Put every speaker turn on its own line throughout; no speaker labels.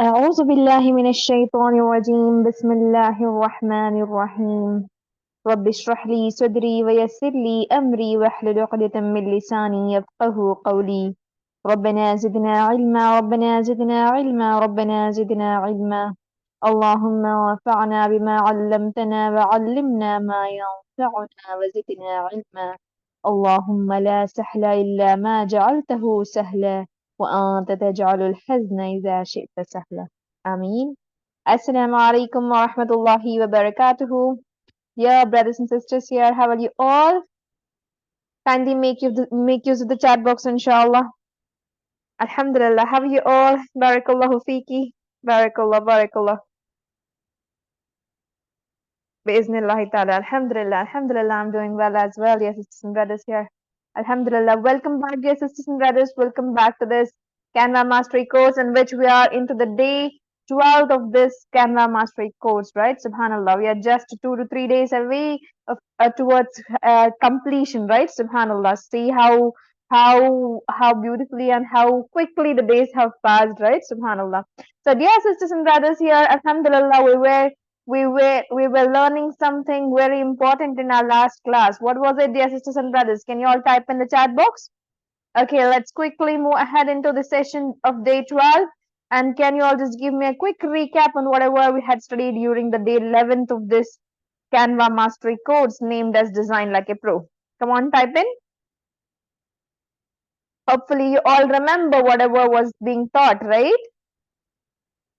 أعوذ بالله من الشيطان الرجيم بسم الله الرحمن الرحيم رب اشرح لي صدري ويسر لي أمري واحلل عقدة من لساني يفقه قولي ربنا زدنا علما ربنا زدنا علما ربنا زدنا علما اللهم وانفعنا بما علمتنا وعلمنا ما ينفعنا وزدنا علما اللهم لا سهل إلا ما جعلته سهلا وأنت تجعل الحزن إذا شئت سهلا آمين. Assalamu alaikum wa rahmatullahi wa barakatuhu. Yeah, brothers and sisters here, how are you all? Kindly make use of the chat box, inshallah. Alhamdulillah, how are you all? Barakallahu fiki. Barakallah, barakallah. Bi'iznillahi ta'ala. Alhamdulillah, alhamdulillah, I'm doing well as well. Yes, sisters and brothers here. Alhamdulillah. Welcome back, dear sisters and brothers. Welcome back to this Canva Mastery course in which we are into the day 12th of this Canva Mastery course, right? Subhanallah. We are just 2 to 3 days away towards completion, right? Subhanallah. See how beautifully and how quickly the days have passed, right? Subhanallah. So, dear sisters and brothers here, Alhamdulillah, we were learning something very important in our last class. What was it, dear sisters and brothers? Can you all type in the chat box? Okay, let's quickly move ahead into the session of day 12. And can you all just give me a quick recap on whatever we had studied during the day 11th of this Canva Mastery course named as Design Like a Pro? Come on, type in. Hopefully you all remember whatever was being taught, right?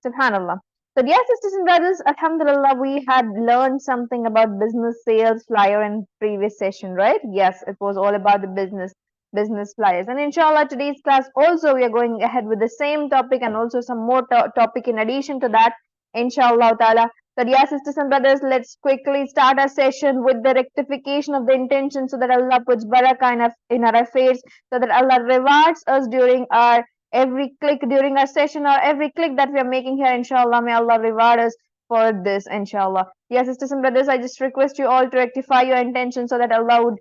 Subhanallah. So, dear sisters and brothers, Alhamdulillah, we had learned something about business sales flyer in previous session, right? Yes, it was all about the business flyers. And inshallah, today's class also we are going ahead with the same topic and also some more topic in addition to that, inshallah ta'ala. So, dear sisters and brothers, let's quickly start our session with the rectification of the intention so that Allah puts barakah in our affairs, so that Allah rewards us during our every click during our session or every click that we are making here, inshallah. May Allah reward us for this, inshallah. Yes, sisters and brothers, I just request you all to rectify your intention so that Allah would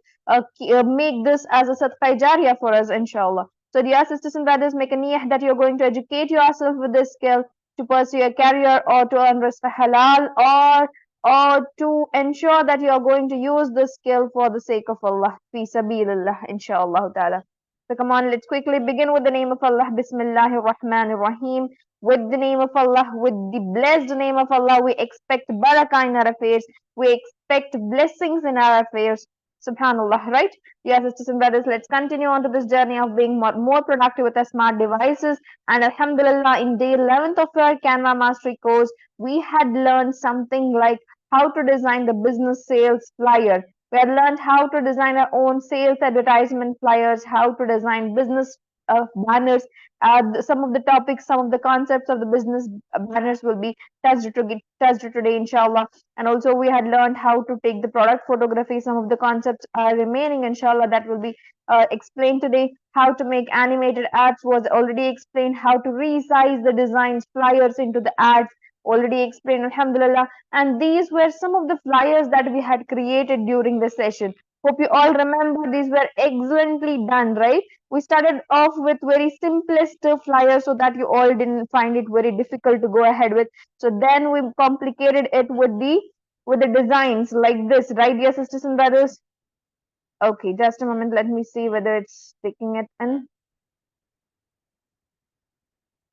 make this as a sadaqah jariyah for us, inshallah. So, dear sisters and brothers, make a niyah that you're going to educate yourself with this skill to pursue a career or to earn rizq halal, or to ensure that you are going to use this skill for the sake of Allah, fi sabilillah, inshallah ta'ala. So come on, let's quickly begin with the name of Allah. Bismillahir Rahmanir Rahim. With the name of Allah, with the blessed name of Allah, we expect barakah in our affairs. We expect blessings in our affairs. Subhanallah, right? Yes, sisters and brothers, let's continue on to this journey of being more productive with our smart devices. And Alhamdulillah, in day 11th of our Canva Mastery course, we had learned something like how to design the business sales flyer. We had learned how to design our own sales advertisement flyers, how to design business banners. Some of the topics, some of the concepts of the business banners will be touched today, inshallah. And also, we had learned how to take the product photography. Some of the concepts are remaining, inshallah, that will be explained today. How to make animated ads was already explained. How to resize the designs, flyers into the ads, already explained, alhamdulillah. And these were some of the flyers that we had created during the session. Hope you all remember these were excellently done, right? We started off with very simplest flyers so that you all didn't find it very difficult to go ahead with. So then we complicated it with the designs like this, right, dear sisters and brothers? Okay, just a moment. Let me see whether it's taking it in.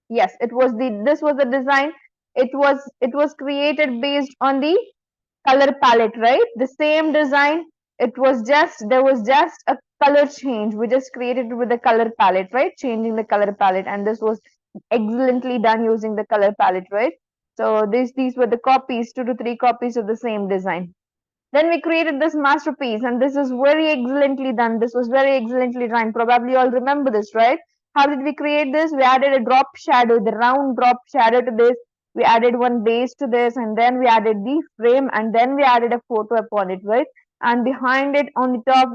Yes, this was the design. It was created based on the color palette, right? The same design. There was just a color change. We just created it with the color palette, right? Changing the color palette, and this was excellently done using the color palette, right? So these were the copies, 2 to 3 copies of the same design. Then we created this masterpiece, and this is very excellently done. This was very excellently done. Probably you all remember this, right? How did we create this? We added a drop shadow, the round drop shadow to this. We added one base to this, and then we added the frame, and then we added a photo upon it, right? And behind it on the top,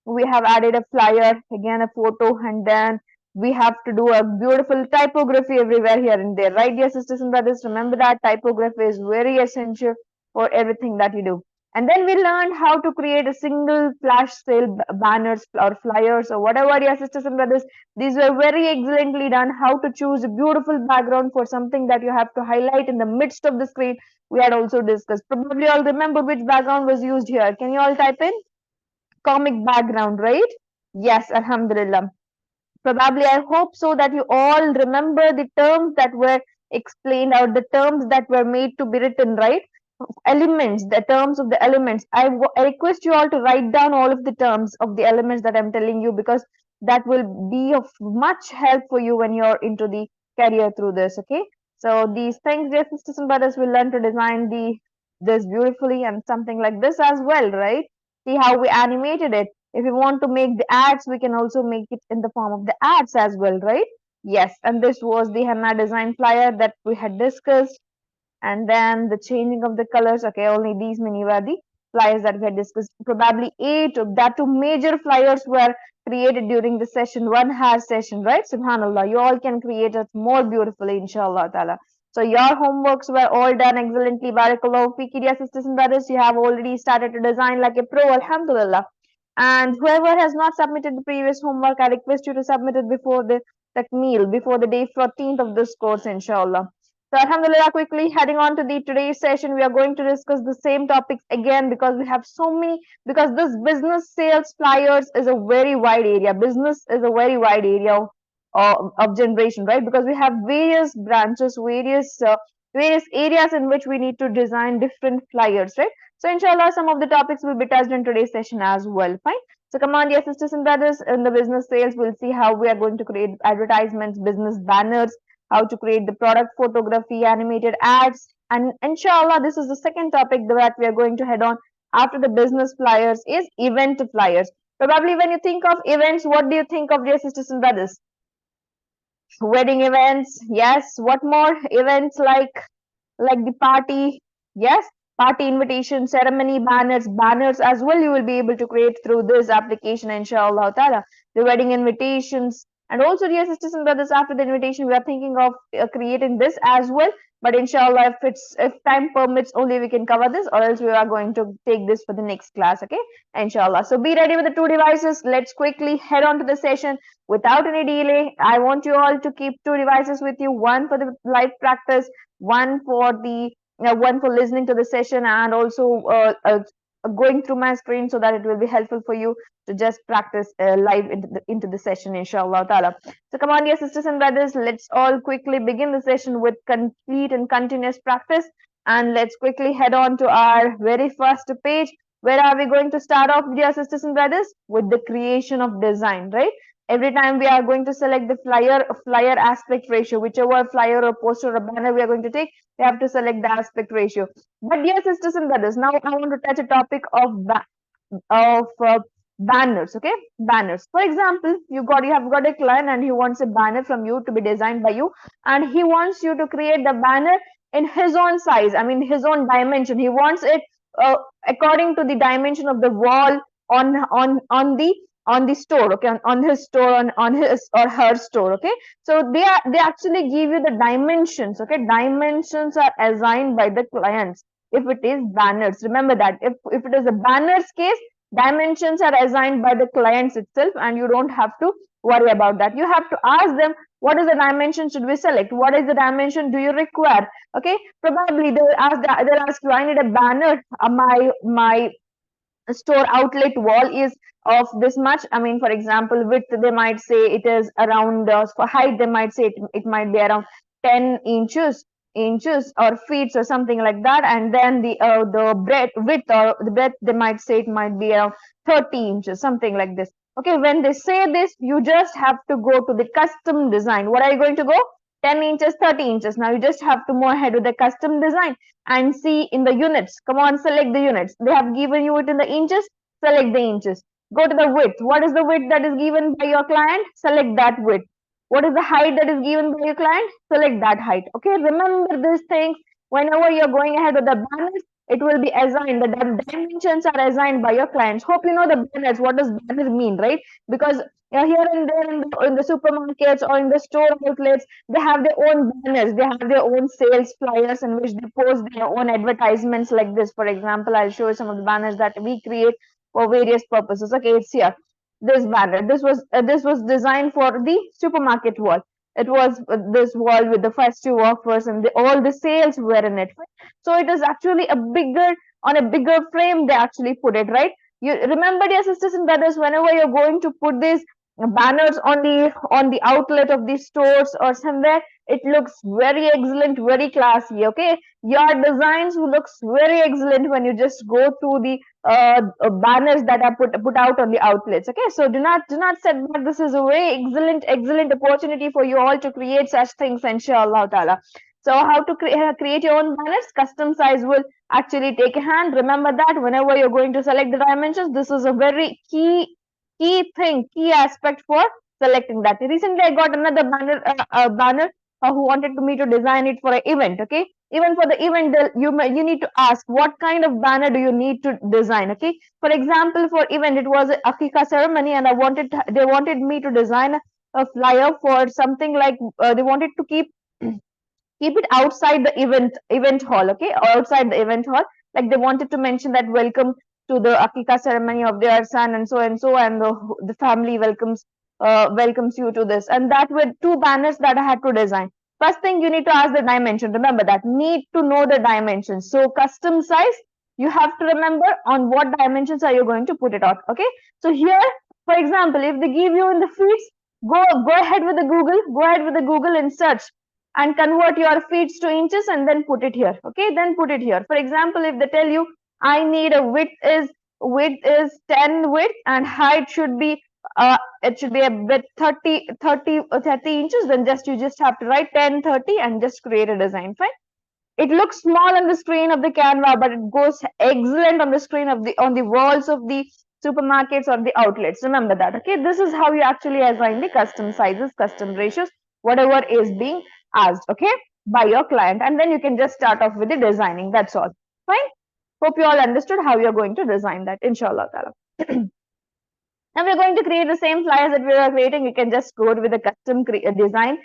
we have added a flyer, again a photo, and then we have to do a beautiful typography everywhere here and there, right, dear sisters and brothers? Remember that typography is very essential for everything that you do. And then we learned how to create a single flash sale banners or flyers or whatever, your sisters and brothers. These were very excellently done. How to choose a beautiful background for something that you have to highlight in the midst of the screen. We had also discussed. Probably all remember which background was used here. Can you all type in? Comic background, right? Yes, Alhamdulillah. Probably, I hope so that you all remember the terms that were explained or the terms that were made to be written, right? Elements, the terms of the elements. I request you all to write down all of the terms of the elements that I'm telling you, because that will be of much help for you when you're into the career through this. Okay, so these things, dear sisters and brothers, will learn to design this beautifully and something like this as well, right? See how we animated it. If we want to make the ads, we can also make it in the form of the ads as well, right? Yes, and this was the henna design flyer that we had discussed. And then the changing of the colors. Okay, only these many were the flyers that we had discussed. Probably eight of that, two major flyers were created during the session, 1 hour session, right? Subhanallah, you all can create it more beautifully, inshallah ta'ala. So your homeworks were all done excellently. Barakallahu fiki, dear sisters and brothers. You have already started to design like a pro, alhamdulillah. And whoever has not submitted the previous homework, I request you to submit it before the meal, before the day 14th of this course, inshallah. So, Alhamdulillah, quickly heading on to the today's session, we are going to discuss the same topics again, because we have so many, because this business sales flyers is a very wide area. Business is a very wide area of generation, right? Because we have various branches, various areas in which we need to design different flyers, right? So, inshallah, some of the topics will be touched in today's session as well. Fine. So, come on, dear sisters and brothers, in the business sales, we'll see how we are going to create advertisements, business banners, how to create the product photography, animated ads, and inshallah, this is the second topic that we are going to head on after the business flyers is event flyers. Probably when you think of events, what do you think of, dear sisters and brothers? Wedding events, yes. What more? Events like the party, yes, party invitation, ceremony banners as well, you will be able to create through this application, inshallah ta'ala. The wedding invitations, and also, dear sisters and brothers, after the invitation we are thinking of creating this as well, but inshallah, if time permits, only we can cover this, or else we are going to take this for the next class. Okay, inshallah. So be ready with the two devices. Let's quickly head on to the session without any delay. I want you all to keep two devices with you, one for the live practice, one for the one for listening to the session, and also going through my screen, so that it will be helpful for you to just practice live into the session, inshallah ta'ala. So come on, dear sisters and brothers, let's all quickly begin the session with complete and continuous practice, and let's quickly head on to our very first page. Where are we going to start off, dear sisters and brothers? With the creation of design, right? Every time we are going to select the flyer aspect ratio, whichever flyer or poster or banner we are going to take, we have to select the aspect ratio. But dear sisters and brothers, now I want to touch a topic of banners. Okay, banners. For example, you have got a client and he wants a banner from you to be designed by you, and he wants you to create the banner in his own size. I mean, his own dimension. He wants it uh, according to the dimension of the wall on the store. Okay, on his store, on his or her store. Okay, so they actually give you the dimensions. Okay, dimensions are assigned by the clients if it is banners. Remember that if it is a banners case, dimensions are assigned by the clients itself, and you don't have to worry about that. You have to ask them, what is the dimension should we select? What is the dimension do you require? Okay, probably they'll ask you, I need a banner. My store outlet wall is of this much. I mean, for example, width, they might say it is around, for height, they might say it might be around 10 inches or feet or something like that. And then the width or the breadth, they might say it might be around 30 inches, something like this. Okay, when they say this, you just have to go to the custom design. What are you going to go? 10 inches, 30 inches. Now you just have to move ahead with the custom design and see in the units. Come on, select the units. They have given you it in the inches, select the inches. Go to the width. What is the width that is given by your client? Select that width. What is the height that is given by your client? Select that height. Okay, remember these things. Whenever you're going ahead with the banners, it will be assigned. The dimensions are assigned by your clients. Hope you know the banners. What does banner mean, right? Because here and there in the supermarkets or in the store outlets, they have their own banners, they have their own sales flyers in which they post their own advertisements like this. For example, I'll show you some of the banners that we create for various purposes. Okay, it's here. This banner, this was designed for the supermarket wall. It was this wall with the festive offers and all the sales were in it. So it is actually a bigger, on a bigger frame they actually put it, right? You remember, dear sisters and brothers, whenever you're going to put these banners on the outlet of these stores or somewhere, it looks very excellent, very classy. Okay, your designs looks very excellent when you just go through the banners that are put out on the outlets. Okay, so do not set back. This is a very excellent opportunity for you all to create such things, inshallah ta'ala. So how to create your own banners? Custom size will actually take a hand. Remember that whenever you're going to select the dimensions, this is a very key aspect for selecting that. Recently, I got another banner who wanted me to design it for an event. Okay, even for the event, you need to ask what kind of banner do you need to design. Okay, for example, for event, it was a akika ceremony, and they wanted me to design a flyer for something like they wanted to keep it outside the event hall. Okay, or outside the event hall, like they wanted to mention that welcome to the akika ceremony of their son and so, and the family welcomes you to this, and that were two banners that I had to design. First thing, you need to ask the dimension. Remember that, need to know the dimensions. So custom size, you have to remember on what dimensions are you going to put it out. Okay, so here, for example, if they give you in the feeds, go ahead with the Google and search and convert your feet to inches and then put it here. Okay, then put it here. For example, if they tell you I need a width is 10 width and height should be it should be a bit 30 inches, then you just have to write 10 30 and just create a design. Fine. It looks small on the screen of the Canva, but it goes excellent on the screen of the on the walls of the supermarkets or the outlets. Remember that. Okay, this is how you actually assign the custom sizes, custom ratios, whatever is being asked. Okay, by your client, and then you can just start off with the designing. That's all. Fine. Hope you all understood how you're going to design that, inshallah ta'ala. Now we're going to create the same flyers that we are creating. You can just go with the custom design.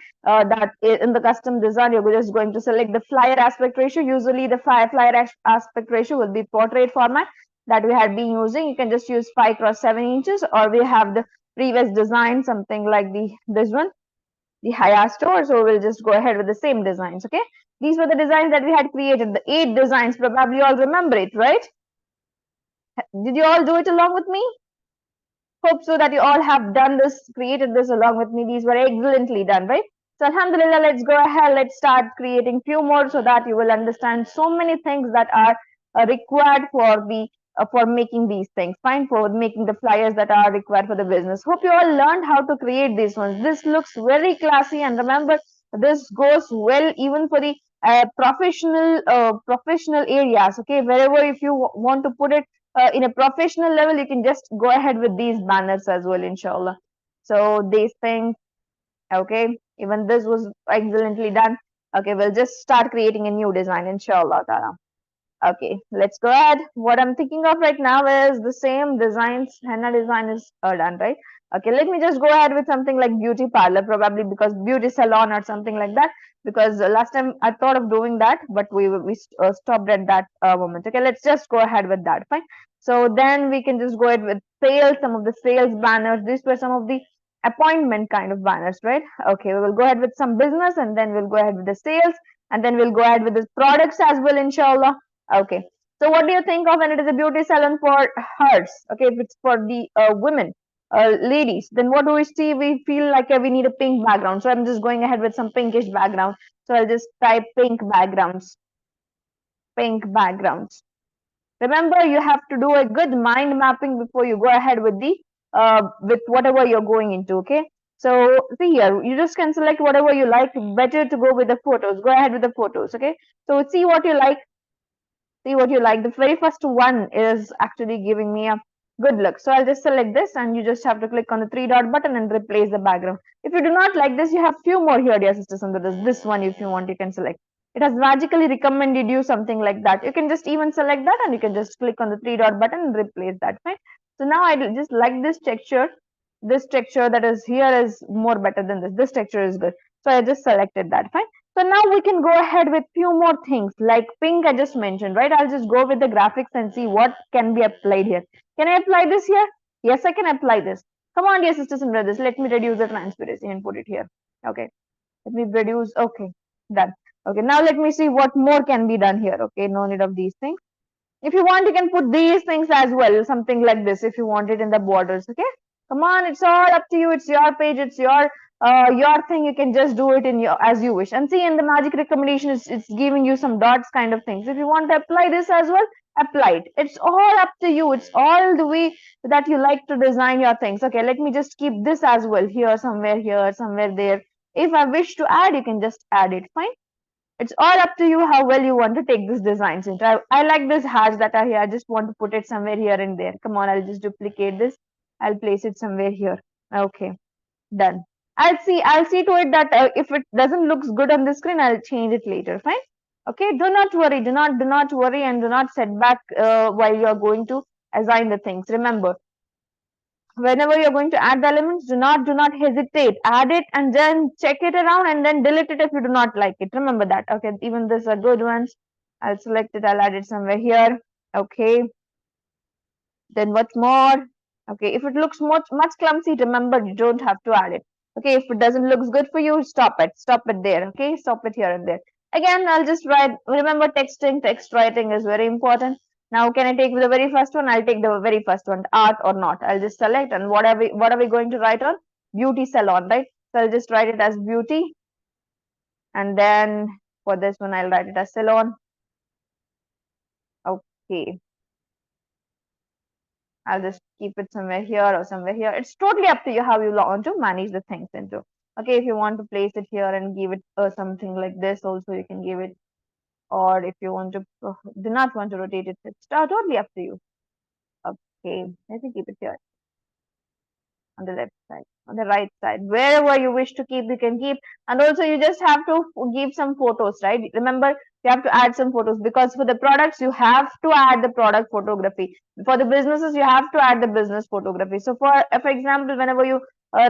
In the custom design, you're just going to select the flyer aspect ratio. Usually the flyer aspect ratio will be portrait format that we had been using. You can just use 5 cross 7 inches, or we have the previous design, something like this one, the higher store. So we'll just go ahead with the same designs. Okay, these were the designs that we had created, the 8 designs. Probably you all remember it, right? Did you all do it along with me? Hope so that you all have done this, created this along with me. These were excellently done, right? So alhamdulillah, let's go ahead. Let's start creating few more so that you will understand so many things that are required for making these things. Fine, for making the flyers that are required for the business. Hope you all learned how to create these ones. This looks very classy, and remember, this goes well even for the professional areas. Okay, wherever if you want to put it in a professional level, you can just go ahead with these banners as well, inshallah. So these things, okay, even this was excellently done. Okay, we'll just start creating a new design, inshallah ta'ala. Okay, let's go ahead. What I'm thinking of right now is the same designs. Henna design is done, right? Okay, let me just go ahead with something like beauty parlor, probably because beauty salon or something like that. Because last time I thought of doing that, but we stopped at that moment. Okay, let's just go ahead with that. Fine. So then we can just go ahead with sales, some of the sales banners. These were some of the appointment kind of banners, right? Okay, we will go ahead with some business, and then we'll go ahead with the sales, and then we'll go ahead with the products as well, inshallah. Okay, so what do you think of when it is a beauty salon for hers? Okay, if it's for the women, ladies, then what do we see? We feel like we need a pink background. So I'm just going ahead with some pinkish background. So I'll just type pink backgrounds. Pink backgrounds. Remember, you have to do a good mind mapping before you go ahead with the with whatever you're going into. Okay. So see here, you just can select whatever you like. Better to go with the photos. Go ahead with the photos. Okay. So see what you like. See what you like. The very first one is actually giving me a good look. So I'll just select this, and you just have to click on the 3 dot button and replace the background. If you do not like this, you have few more here, dear sisters and brothers. This one, if you want, you can select. It has magically recommended you something like that. You can just even select that, and you can just click on the 3 dot button and replace that. Fine. So now I just like this texture. this texture that is here is more better than this texture is good. So I just selected that. Fine. So now we can go ahead with few more things like pink I just mentioned, right? I'll just go with the graphics and see what can be applied here. Can I apply this here? Yes, I can apply this. Come on, dear sisters and brothers, let me reduce the transparency and put it here. Okay, let me reduce. Okay, done. Okay, now let me see what more can be done here. Okay, no need of these things. If you want, you can put these things as well, something like this, if you want it in the borders. Okay, come on, it's all up to you. It's your page, it's your thing. You can just do it in your as you wish. And see, in the magic recommendation, it's giving you some dots kind of things. If you want to apply this as well, apply it. It's all up to you. It's all the way that you like to design your things. Okay, let me just keep this as well here, somewhere there. If I wish to add, you can just add it. Fine. It's all up to you how well you want to take this designs into. I like this hearts that are here. I just want to put it somewhere here and there. Come on, I'll just duplicate this. I'll place it somewhere here. Okay, done. I'll see to it that if it doesn't looks good on the screen, I'll change it later. Fine. Okay, do not worry. Do not worry and do not set back while you are going to assign the things. Remember, whenever you're going to add the elements, do not hesitate. Add it and then check it around and then delete it if you do not like it. Remember that. Okay, even these are good ones. I'll select it. I'll add it somewhere here. Okay, then what's more? Okay, if it looks much clumsy, remember you don't have to add it. Okay, if it doesn't looks good for you, stop it there. Okay, stop it here and there. Again, I'll just write. Remember, text writing is very important. Now, can I take the very first one? I'll take the very first one, art or not. I'll just select, and what are we going to write on? Beauty salon, right? So I'll just write it as beauty, and then for this one, I'll write it as salon. Okay, I'll just keep it somewhere here or somewhere here. It's totally up to you how you want to manage the things into. Okay, if you want to place it here and give it something like this, also you can give it. Or if you want to do not want to rotate it, it's totally up to you. Okay, let me keep it here on the left side, on the right side, wherever you wish to keep, you can keep. And also you just have to give some photos, right? Remember, you have to add some photos because for the products you have to add the product photography. For the businesses you have to add the business photography. So for example, whenever you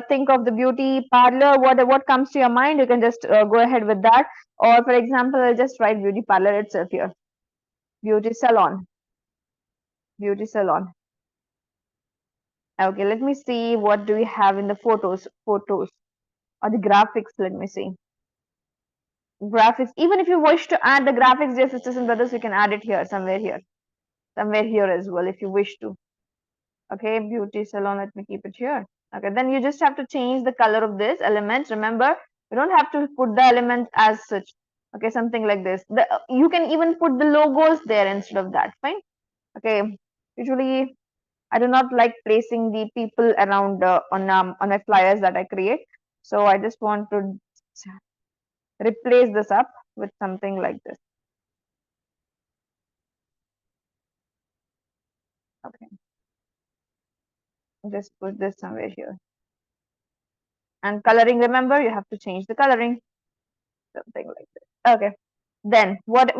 think of the beauty parlor, what comes to your mind, you can just go ahead with that. Or for example, I'll just write beauty parlor itself here, beauty salon, beauty salon. Okay, let me see what do we have in the photos or the graphics. Let me see. Graphics. Even if you wish to add the graphics, dear sisters and brothers, you can add it here, somewhere here as well, if you wish to. Okay, beauty salon. Let me keep it here. Okay, then you just have to change the color of this element. Remember, you don't have to put the element as such. Okay, something like this. You can even put the logos there instead of that. Fine. Okay. Usually I do not like placing the people around on my flyers that I create. So I just want to replace this up with something like this. Okay. Just put this somewhere here. And coloring, remember, you have to change the coloring. Something like this. Okay. Then what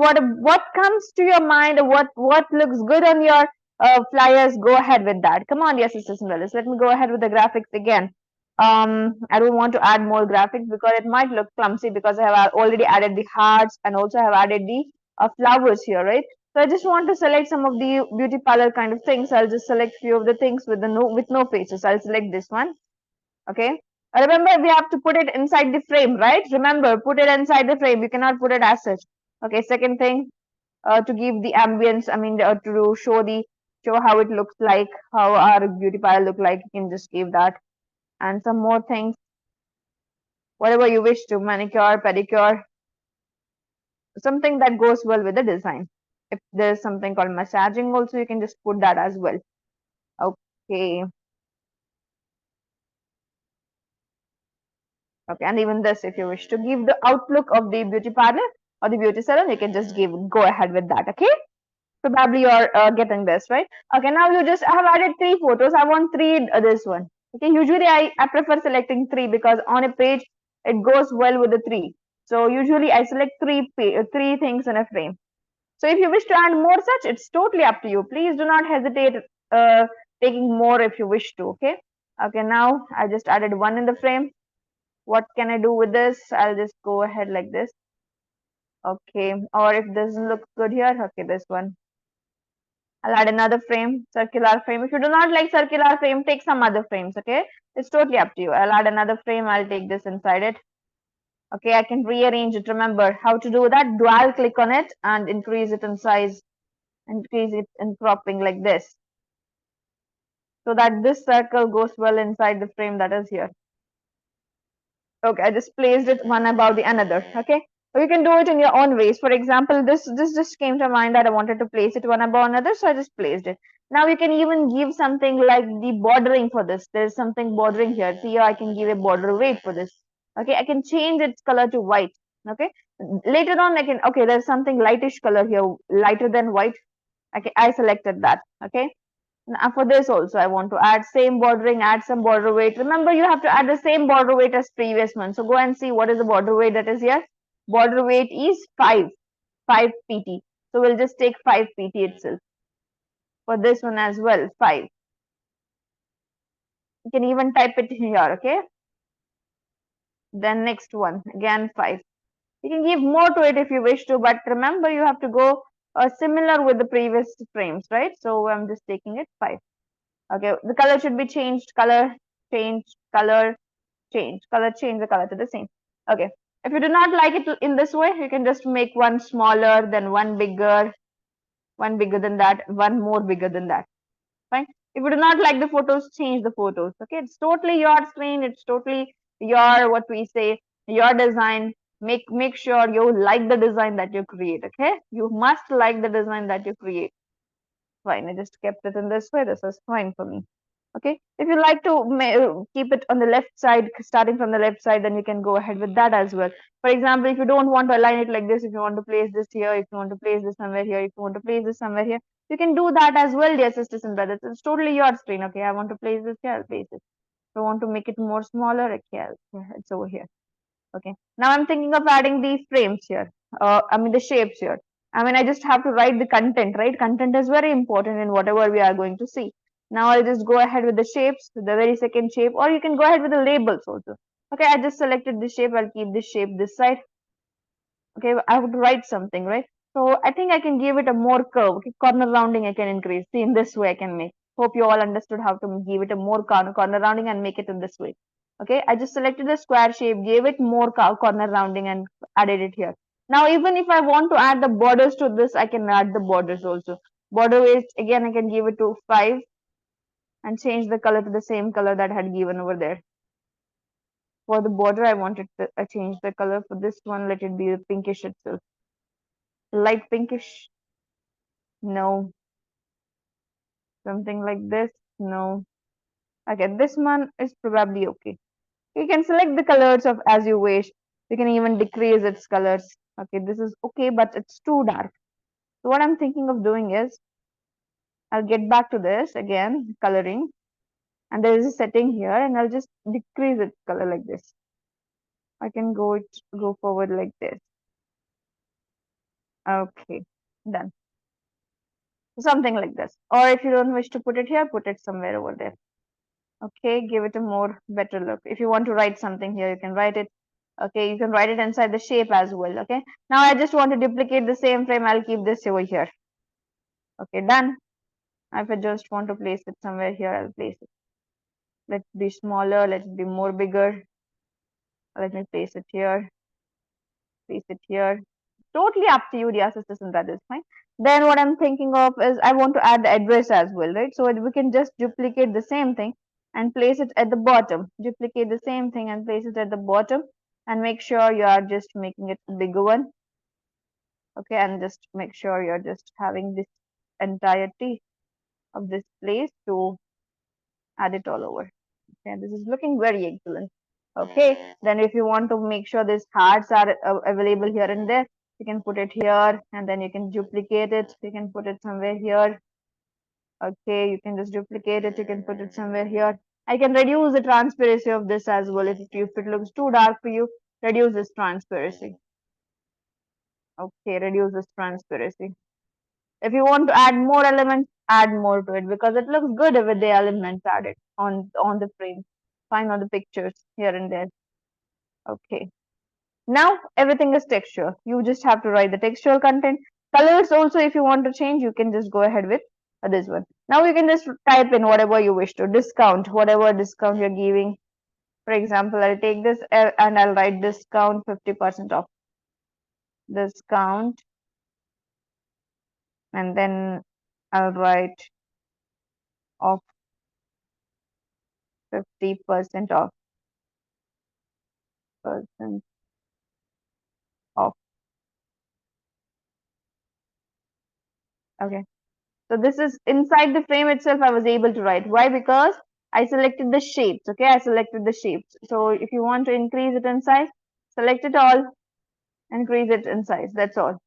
comes to your mind, or what looks good on your flyers? Go ahead with that. Come on, yes, sisters and brothers. Let me go ahead with the graphics again. I don't want to add more graphics because it might look clumsy because I have already added the hearts and also have added the flowers here, right? So I just want to select some of the beauty parlor kind of things. I'll just select few of the things with no faces. I'll select this one. Okay. Remember, we have to put it inside the frame, right? Remember, put it inside the frame. You cannot put it as such. Okay. Second thing, to give the ambience. I mean, to show how it looks like, how our beauty parlor look like. You can just give that, and some more things, whatever you wish to, manicure, pedicure, something that goes well with the design. If there's something called massaging, also you can just put that as well. Okay. Okay, and even this, if you wish to give the outlook of the beauty parlor or the beauty salon, you can just go ahead with that. Okay, probably you're getting this right. Okay, now I have added 3 photos. I want 3 this one. Okay, usually I prefer selecting 3 because on a page it goes well with the 3. So usually I select 3 things in a frame. So if you wish to add more such, it's totally up to you. Please do not hesitate taking more if you wish to. Okay. Okay, now I just added one in the frame. What can I do with this? I'll just go ahead like this. Okay, or if this doesn't look good here, okay, this one. I'll add another frame, circular frame. If you do not like circular frame, take some other frames, okay? It's totally up to you. I'll add another frame. I'll take this inside it. Okay, I can rearrange it. Remember how to do that. Dual click on it and increase it in size, increase it in cropping like this, so that this circle goes well inside the frame that is here. Okay, I just placed it one above the another. Okay, or you can do it in your own ways. For example, this just came to mind that I wanted to place it one above another, so I just placed it. Now you can even give something like the bordering for this. There's something bordering here. See here, I can give a border weight for this. Okay, I can change its color to white. Okay, later on I can. Okay, there's something lightish color here, lighter than white. Okay, I selected that. Okay, now for this also, I want to add same bordering, add some border weight. Remember, you have to add the same border weight as previous one. So go and see what is the border weight that is here. Border weight is 5 pt. So we'll just take 5 pt itself. For this one as well, 5. You can even type it here, okay? Then next one, again 5. You can give more to it if you wish to, but remember you have to go similar with the previous frames, right? So I'm just taking it 5. Okay, the color should be changed, color, change, color, change, color, change the color to the same. Okay, if you do not like it in this way, you can just make one smaller, then one bigger than that, one more bigger than that. Fine. If you do not like the photos, change the photos. Okay, it's totally your screen. It's totally your, what we say, your design. Make sure you like the design that you create. Okay, you must like the design that you create. Fine, I just kept it in this way. This is fine for me. Okay, if you like to keep it on the left side, starting from the left side, then you can go ahead with that as well. For example, if you don't want to align it like this, if you want to place this here, if you want to place this somewhere here, if you want to place this somewhere here, you can do that as well, dear sisters and brothers. It's totally your screen. Okay, I want to place this here, I'll place it. If I want to make it more smaller, okay, it's over here. Okay, now I'm thinking of adding these frames here. I mean the shapes here. I mean, I just have to write the content, right? Content is very important in whatever we are going to see. Now I'll just go ahead with the shapes, the very second shape, or you can go ahead with the labels also. Okay, I just selected this shape. I'll keep this shape this side. Okay, I would write something, right? So I think I can give it a more curve. Okay, corner rounding I can increase. See, in this way I can make. Hope you all understood how to give it a more corner rounding and make it in this way. Okay, I just selected the square shape, gave it more corner rounding and added it here. Now, even if I want to add the borders to this, I can add the borders also. Border weight, again, I can give it to 5 and change the color to the same color that I had given over there. For the border, I wanted to change the color. For this one, let it be pinkish itself. Light pinkish. No. Something like this. No. Okay, this one is probably okay. You can select the colors of as you wish. You can even decrease its colors. Okay, this is okay, but it's too dark. So what I'm thinking of doing is, I'll get back to this again, coloring. And there is a setting here, and I'll just decrease its color like this. I can go forward like this. Okay, done. Something like this. Or if you don't wish to put it here, put it somewhere over there. Okay, give it a more better look. If you want to write something here, you can write it. Okay, you can write it inside the shape as well. Okay, now I just want to duplicate the same frame. I'll keep this over here. Okay, done. If I just want to place it somewhere here, I'll place it. Let it be smaller, let it be more bigger. Let me place it here, place it here. Totally up to you, dear sisters and brothers. Fine. Then what I'm thinking of is I want to add the address as well, right? So we can just duplicate the same thing and place it at the bottom. Duplicate the same thing and place it at the bottom, and make sure you are just making it a bigger one. Okay, and just make sure you're just having this entirety of this place to add it all over. Okay, this is looking very excellent. Okay, then if you want to make sure these hearts are available here and there, you can put it here, and then you can duplicate it. You can put it somewhere here. Okay, you can just duplicate it. You can put it somewhere here. I can reduce the transparency of this as well. If it looks too dark for you, reduce this transparency. Okay, reduce this transparency. If you want to add more elements, add more to it, because it looks good with the elements added. on the frame, fine, on the pictures here and there. Okay. Now everything is texture. You just have to write the textual content. Colors also, if you want to change, you can just go ahead with this one. Now you can just type in whatever you wish to. Discount, whatever discount you're giving. For example, I'll take this and I'll write discount 50% off. Discount, and then I'll write off 50% off. Percent off. Okay. So this is inside the frame itself. I was able to write. Why? Because I selected the shapes. Okay, I selected the shapes. So if you want to increase it in size, select it all, increase it in size. That's all.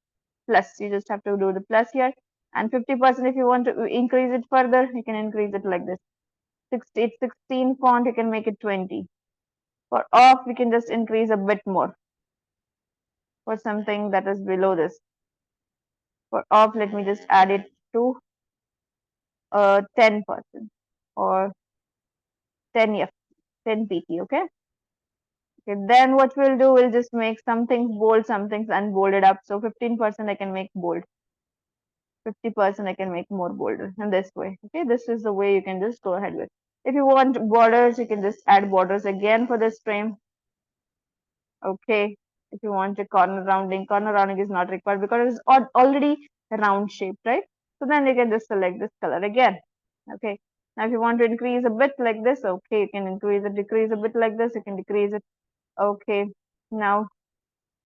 Plus, you just have to do the plus here. And 50% if you want to increase it further, you can increase it like this. 16 font, you can make it 20. For off, we can just increase a bit more. For something that is below this. For off, let me just add it to 10% or 10 F, 10 PT, okay? Okay, then what we'll do, we'll just make some things bold, some things unbolded up. So 15% I can make bold. 50% I can make more bolder in this way. Okay, this is the way you can just go ahead with. If you want borders, you can just add borders again for this frame. Okay, if you want a corner rounding is not required because it's already a round shape, right? So then you can just select this color again. Okay, now if you want to increase a bit like this, okay, you can increase it, decrease a bit like this, you can decrease it. Okay, now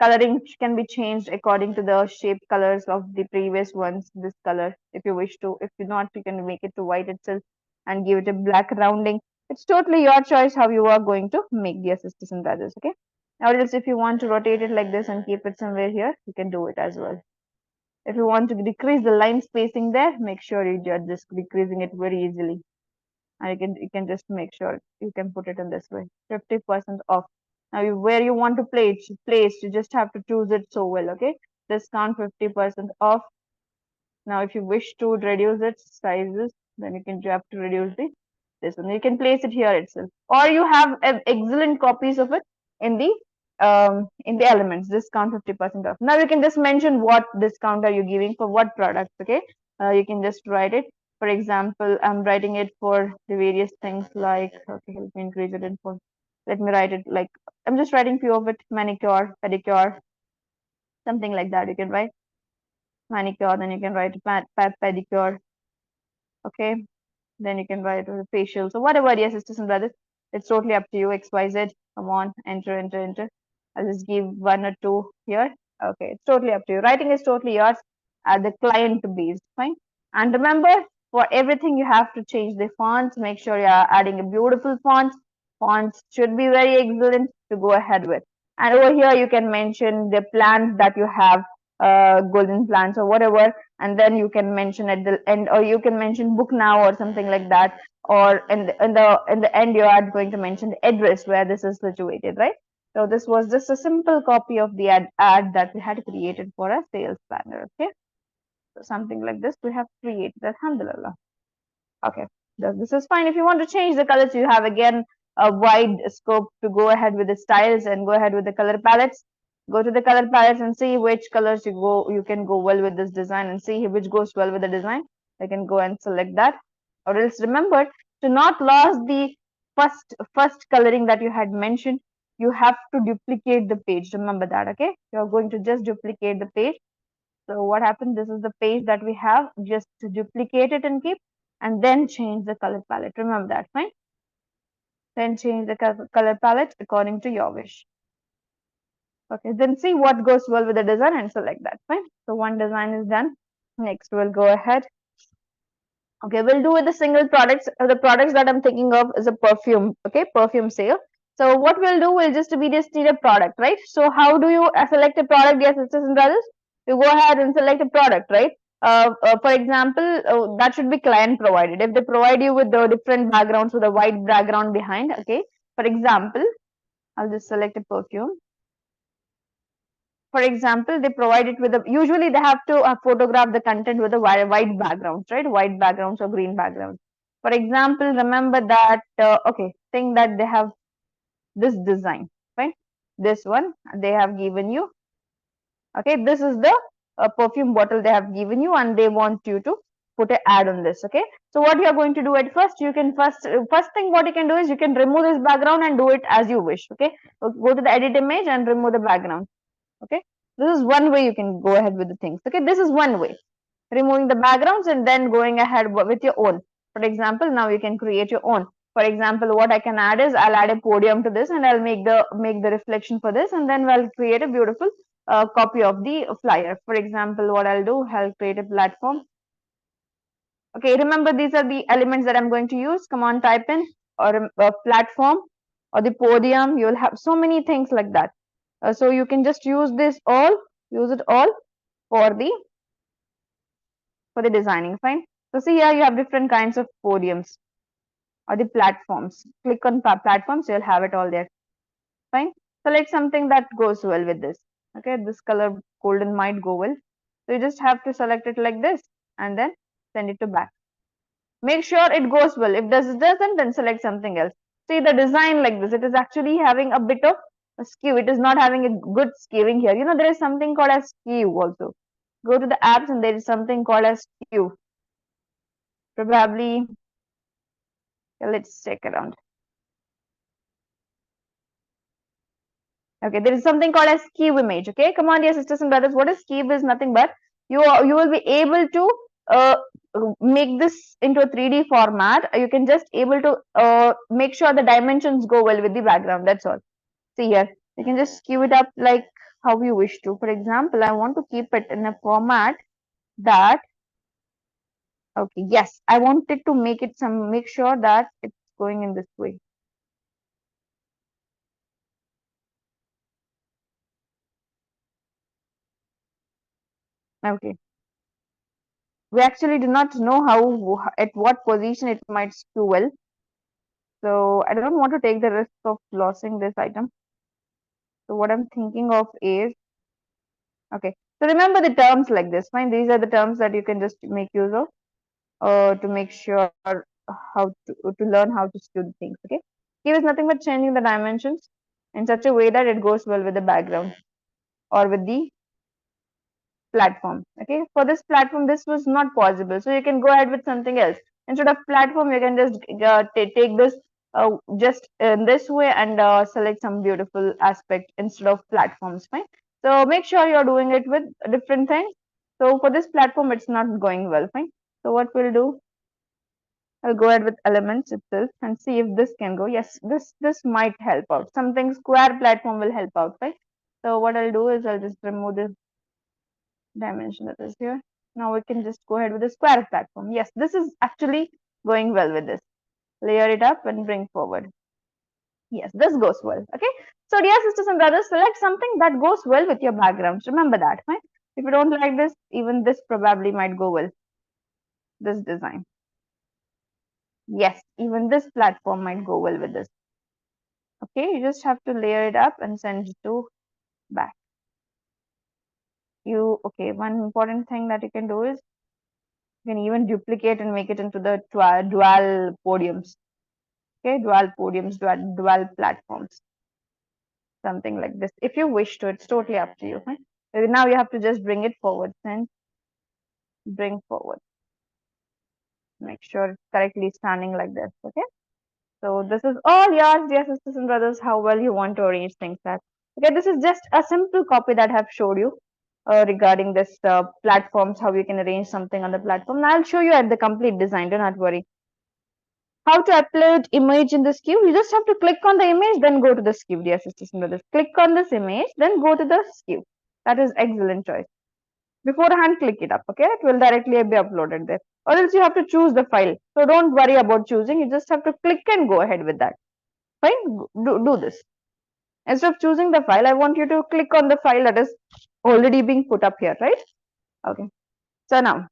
coloring can be changed according to the shape colors of the previous ones. This color, if you wish to. If you not, you can make it to white itself and give it a black rounding. It's totally your choice how you are going to make the assistants and badges. Okay. Now, else if you want to rotate it like this and keep it somewhere here, you can do it as well. If you want to decrease the line spacing there, make sure you just decreasing it very easily. And you can just make sure you can put it in this way. 50% off. Now where you want to place, you just have to choose it so well. Okay, discount 50% off. Now if you wish to reduce its sizes, then you can have to reduce this one. You can place it here itself, or you have excellent copies of it in the elements. Discount 50% off. Now you can just mention what discount are you giving for what products. Okay, you can just write it. For example, I'm writing it for the various things like, okay, let me increase it in for, let me write it like, I'm just writing few of it, manicure, pedicure, something like that. You can write manicure, then you can write pedicure, okay, then you can write facial. So whatever, yes, sisters and brothers, it's totally up to you. XYZ, come on, enter, enter, enter. I'll just give one or two here. Okay, it's totally up to you. Writing is totally yours at the client based, fine. And remember, for everything you have to change the fonts. Make sure you are adding a beautiful font. Fonts should be very excellent to go ahead with. And over here you can mention the plans that you have, golden plans or whatever, and then you can mention at the end, or you can mention book now or something like that, or in the end you are going to mention the address where this is situated, right? So this was just a simple copy of the ad that we had created for a sales planner. Okay, so something like this we have created. Alhamdulillah. Okay, this is fine. If you want to change the colors, you have again a wide scope to go ahead with the styles and go ahead with the color palettes. Go to the color palettes and see which colors you can go well with this design and see which goes well with the design. You can go and select that. Or else remember to not lose the first coloring that you had mentioned. You have to duplicate the page. Remember that, okay? You're going to just duplicate the page. So what happened? This is the page that we have. Just duplicate it and keep, and then change the color palette. Remember that, fine? Then change the color palette according to your wish. Okay, then see what goes well with the design and select that, fine? So one design is done. Next, we'll go ahead. Okay, we'll do with the single products. The products that I'm thinking of is a perfume, okay, perfume sale. So what we'll do, we'll just need a product, right? So how do you select a product, dear sisters and brothers? You go ahead and select a product, right? For example, that should be client provided. If they provide you with the different backgrounds with a white background behind, okay. For example, I'll just select a perfume. For example, they provide it with a, usually they have to photograph the content with a white background, right? White backgrounds or green backgrounds. For example, remember that, okay, think that they have this design, right? This one they have given you. Okay, this is the perfume bottle they have given you, and they want you to put an ad on this. Okay, so what you are going to do at first, you can first thing what you can do is you can remove this background and do it as you wish. Okay, so go to the edit image and remove the background. Okay, this is one way you can go ahead with the things. Okay, this is one way, removing the backgrounds and then going ahead with your own. For example, now you can create your own. For example, what I can add is I'll add a podium to this, and I'll make the reflection for this, and then I'll create a beautiful copy of the flyer. For example, what I'll do, I'll create a platform. Okay, remember these are the elements that I'm going to use. Come on, type in or a platform or the podium. You'll have so many things like that. So you can just use use it all for the designing. Fine. So see here you have different kinds of podiums or the platforms. Click on platforms, you'll have it all there. Fine. Select something that goes well with this. Okay, this color golden might go well. So you just have to select it like this and then send it to back. Make sure it goes well. If this doesn't, then select something else. See the design like this. It is actually having a bit of a skew. It is not having a good skewing here. You know, there is something called as skew also. Go to the apps and there is something called as skew. Probably, let's check around. Okay, there is something called as skew image. Okay, come on, dear sisters and brothers. What is skew is nothing but you will be able to uh, make this into a 3D format. You can just able to make sure the dimensions go well with the background. That's all. See here, you can just skew it up like how you wish to. For example, I want to keep it in a format that, okay, yes, I wanted to make sure that it's going in this way. Okay. We actually do not know how, at what position it might skew well. So I don't want to take the risk of losing this item. So what I'm thinking of is, okay. So remember the terms like this. Fine. These are the terms that you can just make use of to make sure how to learn how to skew the things. Okay. Skew is nothing but changing the dimensions in such a way that it goes well with the background or with the platform. Okay, for this platform this was not possible, so you can go ahead with something else. Instead of platform you can just take this just in this way and select some beautiful aspect instead of platforms. Fine, so make sure you're doing it with different things. So for this platform it's not going well. Fine, so what we'll do, I'll go ahead with elements itself and see if this can go. Yes, this might help out. Something square platform will help out. Right, so what I'll do is I'll just remove this dimension that is here. Now we can just go ahead with the square platform. Yes, this is actually going well with this. Layer it up and bring forward. Yes, this goes well. Okay. So dear sisters and brothers, select something that goes well with your backgrounds. Remember that, right? If you don't like this, even this probably might go well. This design. Yes, even this platform might go well with this. Okay, you just have to layer it up and send it to back. Okay, one important thing that you can do is you can even duplicate and make it into the dual podiums. Okay, dual platforms, something like this. If you wish to, it's totally up to you. Right? Now you have to just bring it forward and bring forward. Make sure it's correctly standing like this. Okay. So this is all yours, dear sisters and brothers, how well you want to arrange things that. Okay, this is just a simple copy that I have showed you regarding this platforms, how you can arrange something on the platform. Now I'll show you at the complete design, do not worry. How to upload image in the skew? You just have to click on the image, then go to the skew, dear sisters and brothers. Click on this image, then go to the skew. That is excellent choice. Beforehand, click it up, okay? It will directly be uploaded there. Or else you have to choose the file. So don't worry about choosing. You just have to click and go ahead with that. Fine? Do this. Instead of choosing the file, I want you to click on the file that is already being put up here, right? Okay. So now,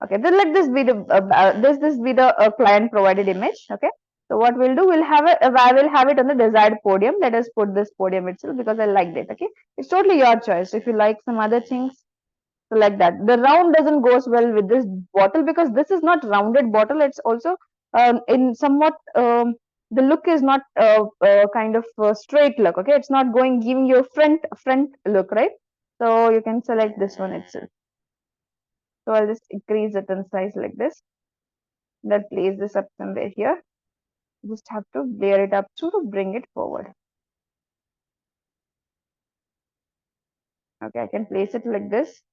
okay, then let this be the this be the client provided image. Okay, so what we'll do, we'll have it. I will have it on the desired podium. Let us put this podium itself because I liked it. Okay, it's totally your choice. If you like some other things, So like that. The round doesn't goes well with this bottle because this is not rounded bottle. It's also in somewhat the look is not kind of straight look. Okay, it's not going giving you a front look, right? So you can select this one itself. So I'll just increase it in size like this. Then place this up somewhere here. Just have to layer it up to bring it forward. Okay, I can place it like this,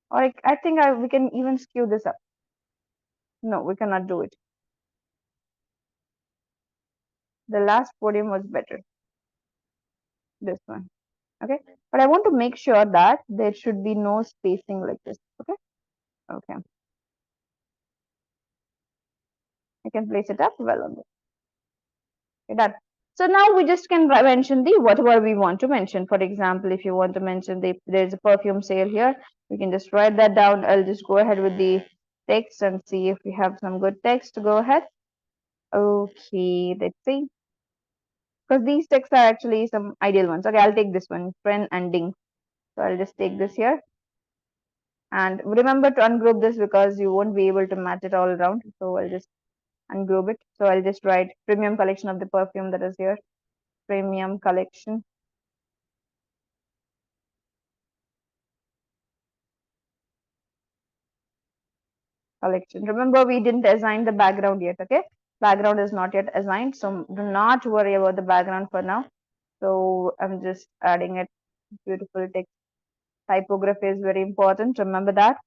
or I think we can even skew this up. No, we cannot do it. The last podium was better. This one. Okay, but I want to make sure that there should be no spacing like this. Okay, okay, I can place it up well on this. Okay, done. So now we just can mention the whatever we want to mention. For example, if you want to mention there's a perfume sale here, we can just write that down. I'll just go ahead with the text and see if we have some good text to go ahead. Okay, let's see. Because these texts are actually some ideal ones. Okay, I'll take this one, friend ending. So I'll just take this here. And remember to ungroup this because you won't be able to match it all around. So I'll just ungroup it. So I'll just write premium collection of the perfume that is here. Premium collection. Collection. Remember, we didn't assign the background yet. Okay, background is not yet assigned. So do not worry about the background for now. So I'm just adding it. Beautiful text. Typography is very important. Remember that.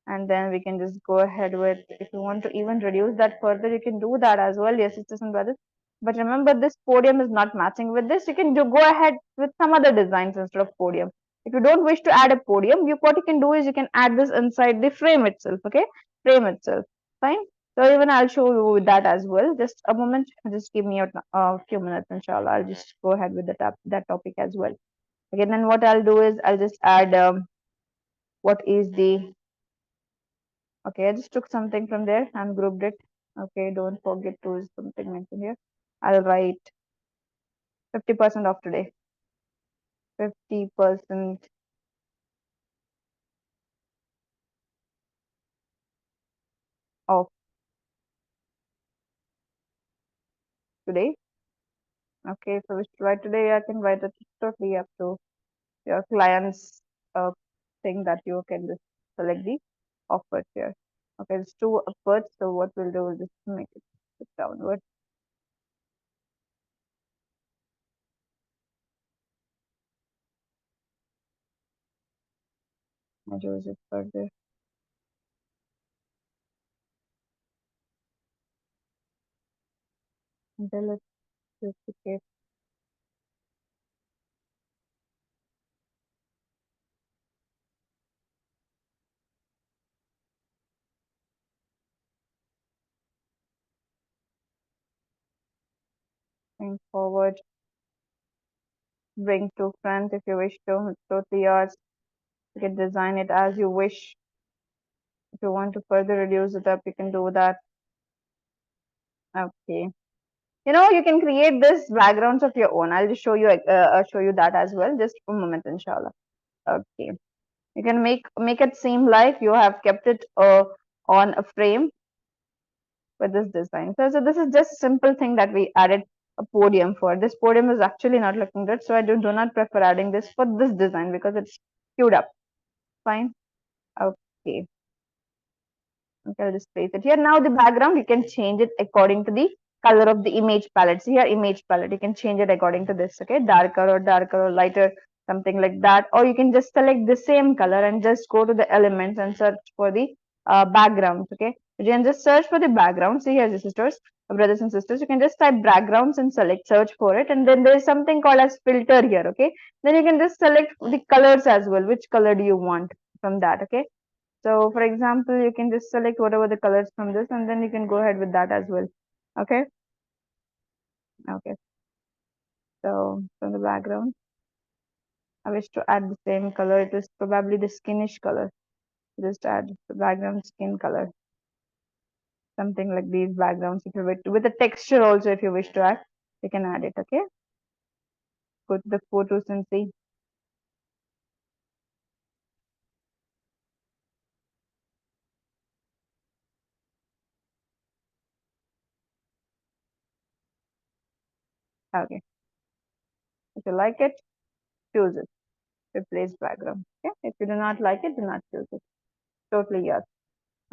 And then we can just go ahead with, if you want to even reduce that further, you can do that as well. Yes, sisters and brothers. But remember, this podium is not matching with this. You can go ahead with some other designs instead of podium. If you don't wish to add a podium, what you can do is you can add this inside the frame itself. Okay, frame itself. Fine. So even I'll show you with that as well. Just a moment. Just give me a few minutes, inshallah. I'll just go ahead with that topic as well. Okay, then what I'll do is I'll just add what is the, okay, I just took something from there and grouped it. Okay, don't forget to something mentioned here. I'll write 50% off today. 50% off today. Okay, so which to write today, I can write it totally up to your client's thing that you can just select the offers here. Okay, it's two upwards. So what we'll do is just make it downward. Measure it further. Until it's duplicate. Bring forward. Bring to front if you wish to. It's totally yours. You can design it as you wish. If you want to further reduce it up, you can do that. Okay. You can create this backgrounds of your own. I'll just show you that as well. Just a moment, inshallah. Okay. You can make it seem like you have kept it on a frame with this design. So this is just a simple thing that we added a podium for. This podium is actually not looking good, so I do not prefer adding this for this design because it's queued up. Fine. Okay. Okay, I'll just place it here. Now the background, you can change it according to the color of the image palette. See here, image palette. You can change it according to this, okay? Darker or lighter, something like that. Or you can just select the same color and just go to the elements and search for the backgrounds, okay? You can just search for the background. See here, the sisters, brothers and sisters. You can just type backgrounds and search for it. And then there's something called as filter here, okay? Then you can just select the colors as well. Which color do you want from that, okay? So for example, you can just select whatever the colors from this and then you can go ahead with that as well. Okay. Okay. So from the background, I wish to add the same color. It is probably the skinish color. Just add the background skin color. Something like these backgrounds. If you wish to, with the texture also, if you wish to add, you can add it. Okay. Go to the photos and see. Okay. If you like it, choose it. Replace background. Okay. If you do not like it, do not choose it. Totally yours.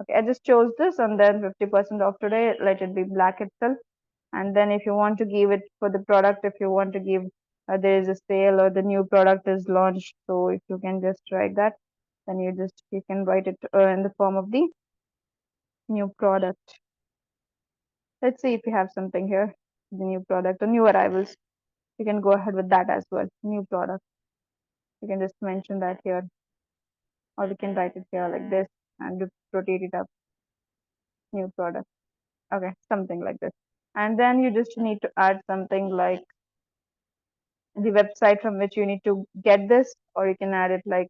Okay. I just chose this and then 50% off today. Let it be black itself. And then if you want to give it for the product, if you want to give, there is a sale or the new product is launched. So if you can just write that, then you can write it in the form of the new product. Let's see if you have something here, the new product or new arrivals. You can go ahead with that as well. New product. You can just mention that here, or you can write it here like this and rotate it up. New product. Okay, something like this. And then you just need to add something like the website from which you need to get this, or you can add it like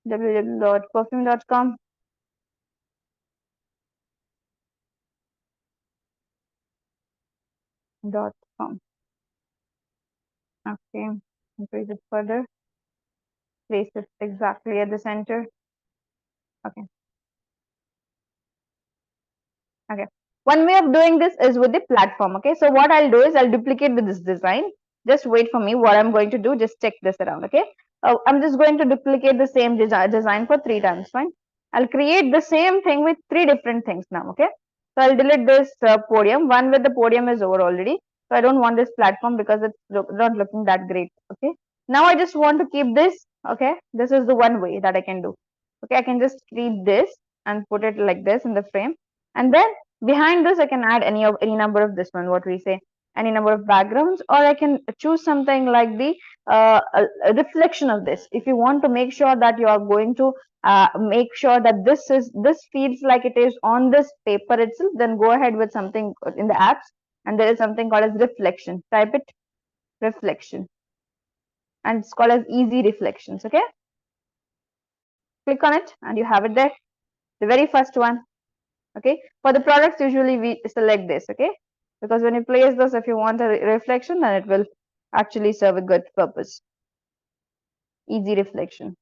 www.perfume.com. .com. Okay, increase it further, place it exactly at the center. Okay. Okay. One way of doing this is with the platform. Okay. So what I'll do is I'll duplicate this design. Just wait for me. What I'm going to do, just check this around. Okay. I'm just going to duplicate the same design for 3 times. Fine. I'll create the same thing with 3 different things now. Okay. So I'll delete this podium. One with the podium is over already. So I don't want this platform because it's not looking that great. Okay. Now I just want to keep this. Okay. This is the one way that I can do. Okay. I can just keep this and put it like this in the frame. And then behind this, I can add any number of this one, what we say, any number of backgrounds, or I can choose something like the a reflection of this. If you want to make sure that you are going to make sure that this feels like it is on this paper itself, then go ahead with something in the apps, and there is something called as reflection. Type it, reflection, and it's called as easy reflections. Okay, click on it, and you have it there. The very first one. Okay, for the products usually we select this. Okay, because when you place this, if you want a reflection, then it will actually serve a good purpose. Easy reflection.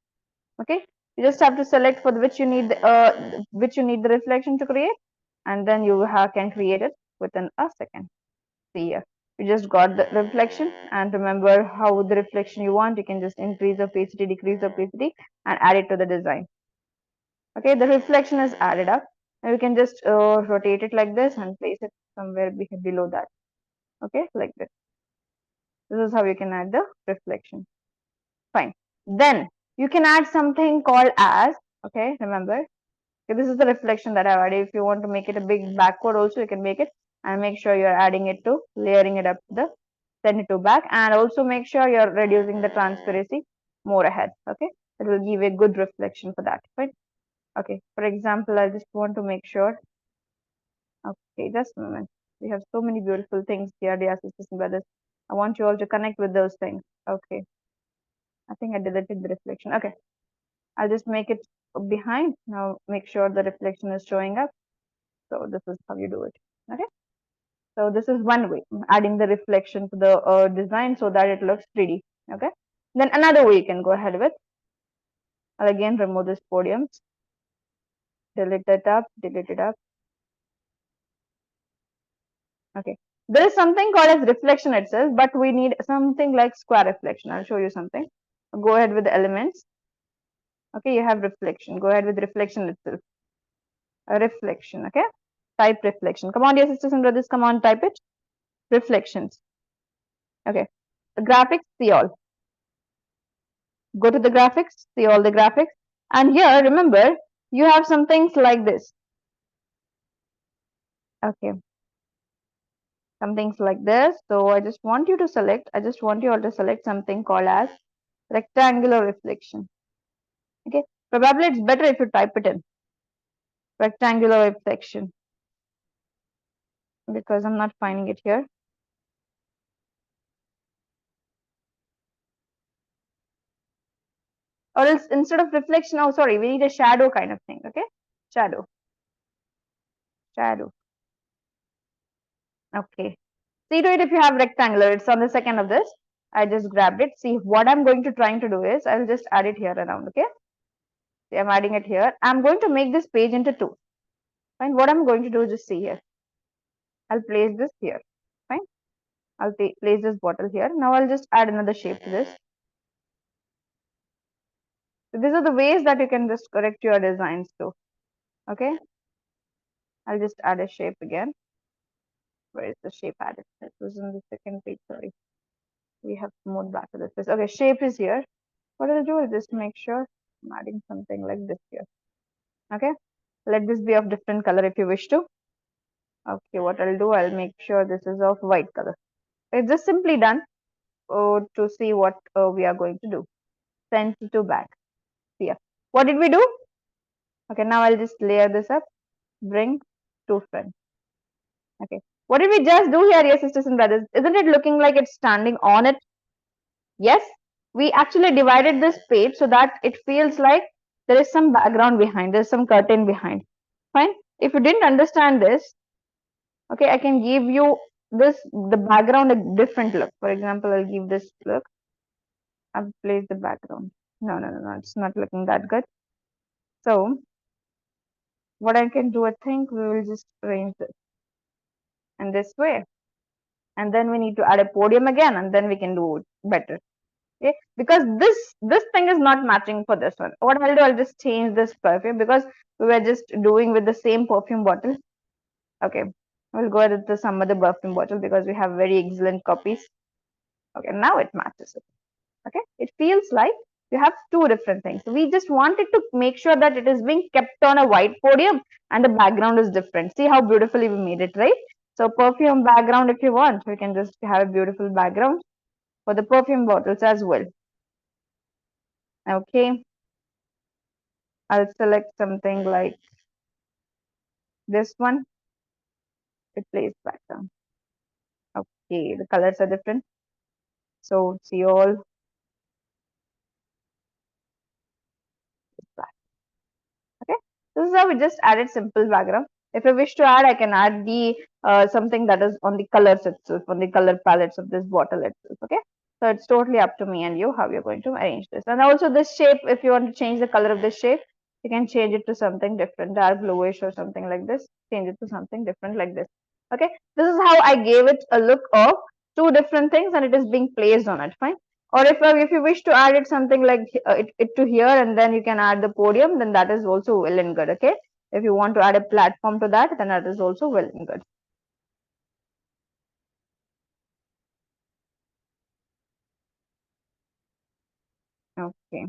Okay, you just have to select for which you need the reflection to create, and then you can create it within a second. See here, you just got the reflection, and remember how the reflection you want. You can just increase opacity, decrease opacity, and add it to the design. Okay, the reflection is added up. And we can just rotate it like this and place it somewhere below that. Okay, like this. This is how you can add the reflection. Fine. Then you can add something called as, okay, remember, okay, this is the reflection that I've added. If you want to make it a big backward also, you can make it, and make sure you're adding it to, layering it up to the, send it to back, and also make sure you're reducing the transparency more ahead. Okay, it will give a good reflection for that. Fine. Okay, for example, I just want to make sure. Okay, just a moment. We have so many beautiful things here, dear sisters and brothers. I want you all to connect with those things. Okay, I think I deleted the reflection. Okay, I'll just make it behind. Now make sure the reflection is showing up. So this is how you do it. Okay, so this is one way, adding the reflection to the design so that it looks pretty. Okay, then another way you can go ahead with. I'll again remove this podium, delete it up, delete it up. Okay, there is something called as reflection itself, but we need something like square reflection. I'll show you something. Go ahead with the elements. Okay, you have reflection. Go ahead with reflection itself. A reflection. Okay, type reflection. Come on, dear sisters and brothers, come on, type it. Reflections. Okay, the graphics, see all. Go to the graphics, see all the graphics. And here, remember, you have some things like this. Okay, some things like this. So I just want you to select, I just want you all to select something called as rectangular reflection. Okay, probably it's better if you type it in. Rectangular reflection. Because I'm not finding it here. Or else instead of reflection, oh sorry, we need a shadow kind of thing. Okay, shadow. Shadow. Okay. See to it if you have rectangular. It's on the second of this. I just grabbed it. See what I'm going to trying to do is I'll just add it here around. Okay. See, I'm adding it here. I'm going to make this page into two. Fine. What I'm going to do is just see here. I'll place this here. Fine. I'll place this bottle here. Now I'll just add another shape to this. So these are the ways that you can just correct your designs too. Okay. I'll just add a shape again. Where is the shape added? It was in the second page, sorry. We have moved back to this page. Okay, shape is here. What I'll do is just make sure I'm adding something like this here. Okay. Let this be of different color if you wish to. Okay, what I'll do, I'll make sure this is of white color. It's just simply done to see what we are going to do. Send to back. Here. What did we do? Okay, now I'll just layer this up. Bring to front. Okay. What did we just do here, yes, sisters and brothers? Isn't it looking like it's standing on it? Yes. We actually divided this page so that it feels like there is some background behind, there's some curtain behind. Fine. If you didn't understand this, okay, I can give you the background a different look. For example, I'll give this look. I'll place the background. No, it's not looking that good. So what I can do, I think we will just arrange this in this way. And then we need to add a podium again, and then we can do it better. Okay, because this thing is not matching for this one. What I'll do, I'll just change this perfume because we were just doing with the same perfume bottle. Okay, we'll go with the some other perfume bottle because we have very excellent copies. Okay, now it matches it. Okay, it feels like you have two different things. We just wanted to make sure that it is being kept on a white podium and the background is different. See how beautifully we made it, right? So perfume background, if you want, we can just have a beautiful background for the perfume bottles as well. Okay, I'll select something like this one. Replace background. Okay, the colors are different. So see all black. Okay, this is how we just added simple background. If I wish to add, I can add the something that is on the colors itself, on the color palettes of this bottle itself. Okay, so it's totally up to me and you how you're going to arrange this. And also this shape, if you want to change the color of this shape, you can change it to something different, dark bluish or something like this. Change it to something different like this. Okay, this is how I gave it a look of two different things, and it is being placed on it. Fine. Or if you wish to add it something like it to here, and then you can add the podium, then that is also well and good. Okay, if you want to add a platform to that, then that is also well and good. Okay.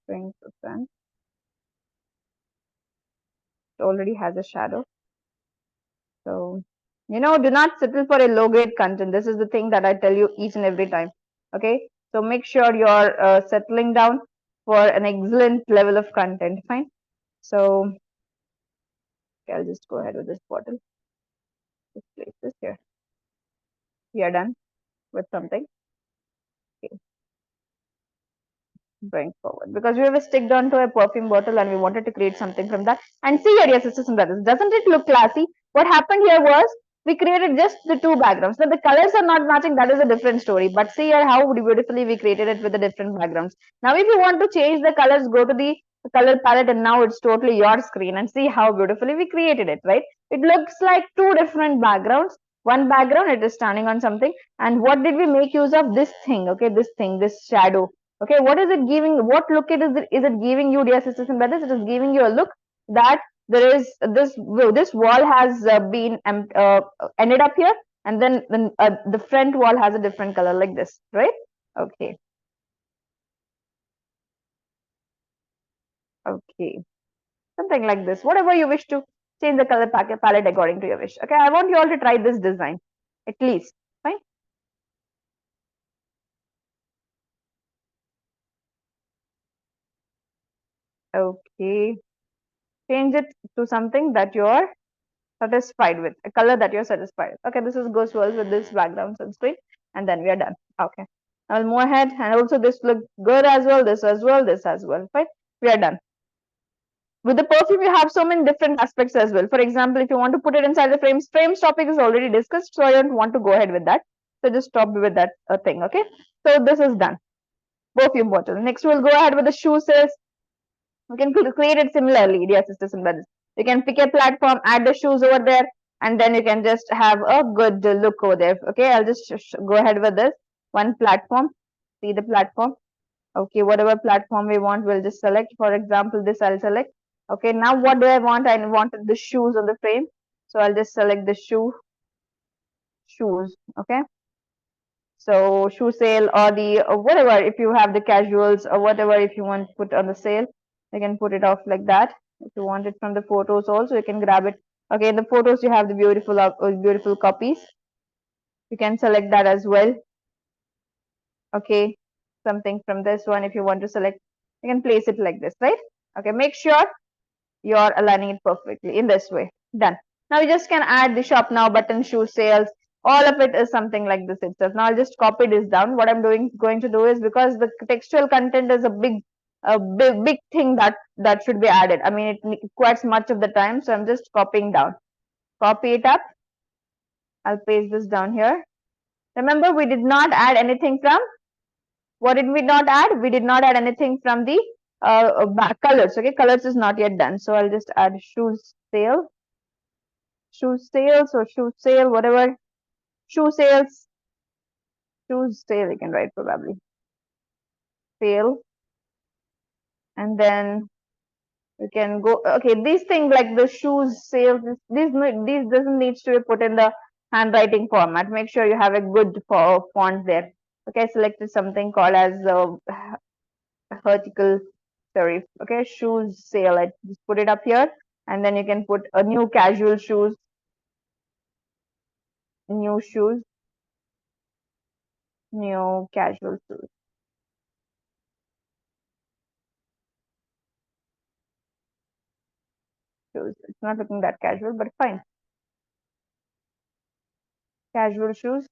Bring to front. It already has a shadow. So, do not settle for a low grade content. This is the thing that I tell you each and every time. Okay. So make sure you're settling down for an excellent level of content. Fine. So okay, I'll just go ahead with this bottle. Just place this here. We are done with something. Okay. Going forward, because we have sticked on to a perfume bottle and we wanted to create something from that. And see here, dear sisters and brothers, doesn't it look classy? What happened here was we created just the two backgrounds. Now the colors are not matching, that is a different story, but see here how beautifully we created it with the different backgrounds. Now if you want to change the colors, go to the color palette, and now it's totally your screen, and see how beautifully we created it, right? It looks like two different backgrounds. One background, it is standing on something, and what did we make use of? This thing, okay, this shadow. Okay, what is it giving? What look is it giving you, dear sisters and brothers? It is giving you a look that there is this wall has been ended up here, and then the front wall has a different color like this, right? Okay, okay, something like this. Whatever you wish to change the color palette according to your wish. Okay, I want you all to try this design at least. Fine. Okay, change it to something that you're satisfied with, a color that you're satisfied with. Okay, this is goes well with this background sunscreen, and then we are done. Okay, I'll move ahead, and also this look good as well, this as well, this as well. Fine, we are done. With the perfume, you have so many different aspects as well. For example, if you want to put it inside the frames topic is already discussed, so I don't want to go ahead with that. So just stop with that thing. Okay, so this is done. Perfume bottle. Next, we'll go ahead with the shoe sales. We can create it similarly, dear sisters and brothers. You can pick a platform, add the shoes over there, and then you can just have a good look over there. Okay, I'll just go ahead with this one platform. See the platform. Okay, whatever platform we want, we'll just select. For example, this I'll select. Okay, now what do I want? I wanted the shoes on the frame, so I'll just select the shoes. Okay, so shoe sale or the whatever, if you have the casuals or whatever, if you want to put on the sale, you can put it off like that. If you want it from the photos also, you can grab it. Okay, in the photos you have the beautiful copies. You can select that as well. Okay, something from this one, if you want to select, you can place it like this, right? Okay, make sure you're aligning it perfectly in this way. Done. Now you just can add the shop now button, shoe sales, all of it is something like this itself. Now I'll just copy this down. What I'm going to do is, because the textual content is a big thing that should be added. I mean, it requires much of the time, so I'm just copying down. Copy it up. I'll paste this down here. Remember, we did not add anything from, what did we not add? We did not add anything from the colors. Okay, colors is not yet done, so I'll just add shoes sale, shoe sales or shoe sale, whatever. Shoe sales, shoes sale, you can write probably sale, and then you can go. Okay, these things like the shoes sales, these doesn't need to be put in the handwriting format. Make sure you have a good font there. Okay, I selected something called as vertical serif. Okay, shoes sale. I just put it up here, and then you can put a new casual shoes, new shoes, new casual shoes. Shoes. It's not looking that casual, but fine. Casual shoes,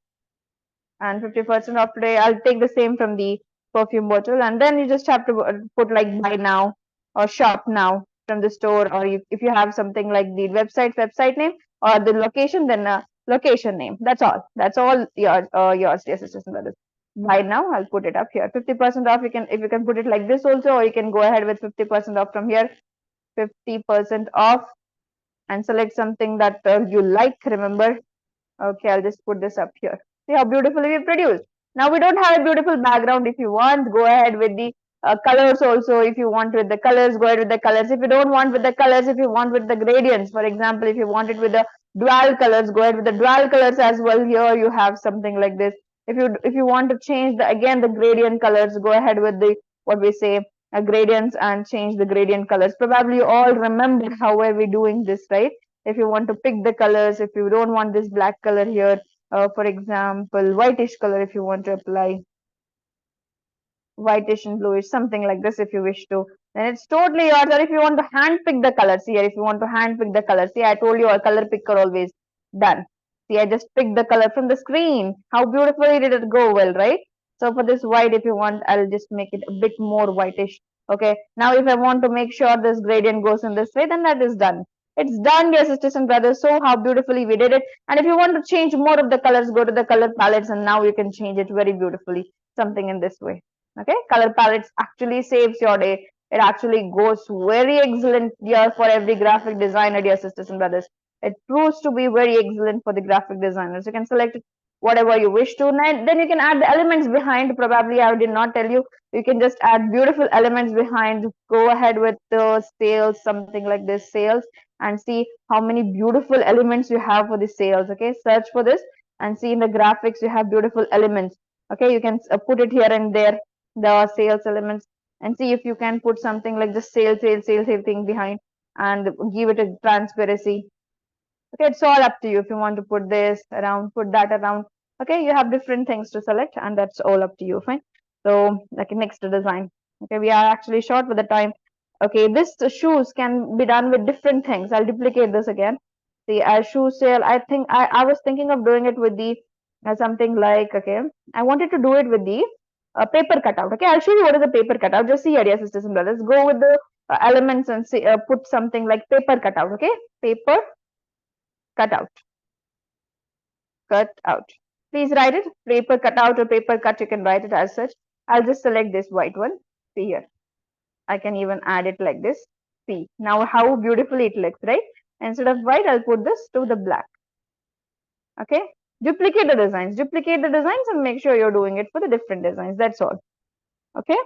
and 50% off today. I'll take the same from the perfume bottle, and then you just have to put like buy now or shop now from the store, or if you have something like the website name, or the location, then location name. That's all. That's all yours, dear sisters and brothers. Buy now. I'll put it up here. 50% off. You can, if you can put it like this also, or you can go ahead with 50% off from here. 50% off, and select something that you like. Remember. Okay, I'll just put this up here. See how beautifully we produced. Now we don't have a beautiful background. If you want, go ahead with the colors also. If you want with the colors, go ahead with the colors. If you don't want with the colors, if you want with the gradients, for example, if you want it with the dual colors, go ahead with the dual colors as well. Here you have something like this. If you want to change the, again, the gradient colors, go ahead with the, what we say, gradients, and change the gradient colors. Probably you all remember how were we doing this, right? If you want to pick the colors, if you don't want this black color here, for example, whitish color, if you want to apply whitish and bluish, something like this, if you wish to, then it's totally yours. Or if you want to hand pick the colors here, if you want to hand pick the colors, see, I told you a color picker always. Done. See, I just picked the color from the screen. How beautifully did it go? Well, right? So for this white, if you want, I'll just make it a bit more whitish. Okay, now if I want to make sure this gradient goes in this way, then that is done. It's done, dear sisters and brothers. So how beautifully we did it. And if you want to change more of the colors, go to the color palettes, and now you can change it very beautifully, something in this way. Okay, color palettes actually saves your day. It actually goes very excellent here for every graphic designer, dear sisters and brothers. It proves to be very excellent for the graphic designers. You can select whatever you wish to, and then you can add the elements behind. Probably I did not tell you, you can just add beautiful elements behind. Go ahead with the sales, something like this, sales, and see how many beautiful elements you have for the sales. Okay, search for this and see in the graphics you have beautiful elements. Okay, you can put it here and there, the sales elements, and see if you can put something like the sale thing behind, and give it a transparency. Okay, it's all up to you. If you want to put this around, put that around. Okay, you have different things to select, and that's all up to you. Fine. So like next design. Okay, we are actually short with the time. Okay, this shoes can be done with different things. I'll duplicate this again. See, as shoe sale, I think I was thinking of doing it with the something like, okay, I wanted to do it with the paper cutout. Okay, I'll show you what is a paper cutout. Just see here, dear sisters and brothers. Go with the elements and see, put something like paper cutout. Okay, paper cutout. Cut out. Please write it. Paper cutout or paper cut. You can write it as such. I'll just select this white one. See here. I can even add it like this. See now how beautifully it looks, right? Instead of white, I'll put this to the black. Okay, duplicate the designs and make sure you're doing it for the different designs. That's all. Okay.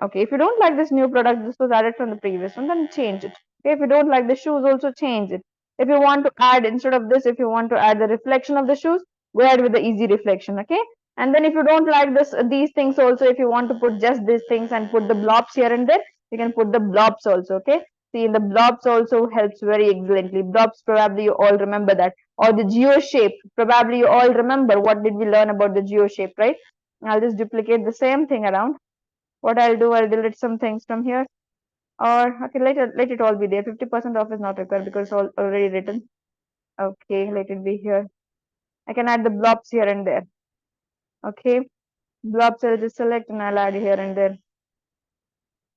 Okay, if you don't like this new product, this was added from the previous one, then change it. Okay, if you don't like the shoes, also change it. If you want to add, instead of this, if you want to add the reflection of the shoes, go ahead with the easy reflection. Okay, and then if you don't like these things also, if you want to put just these things and put the blobs here and there, you can put the blobs also. Okay, see, the blobs also helps very excellently. Blobs, probably you all remember that, or the geo shape, probably you all remember what did we learn about the geo shape, right? I'll just duplicate the same thing around. What I'll do, I'll delete some things from here, or okay, let it all be there. 50% off is not required because it's all already written. Okay, let it be here. I can add the blobs here and there. Okay, blobs I'll just select and I'll add here and there.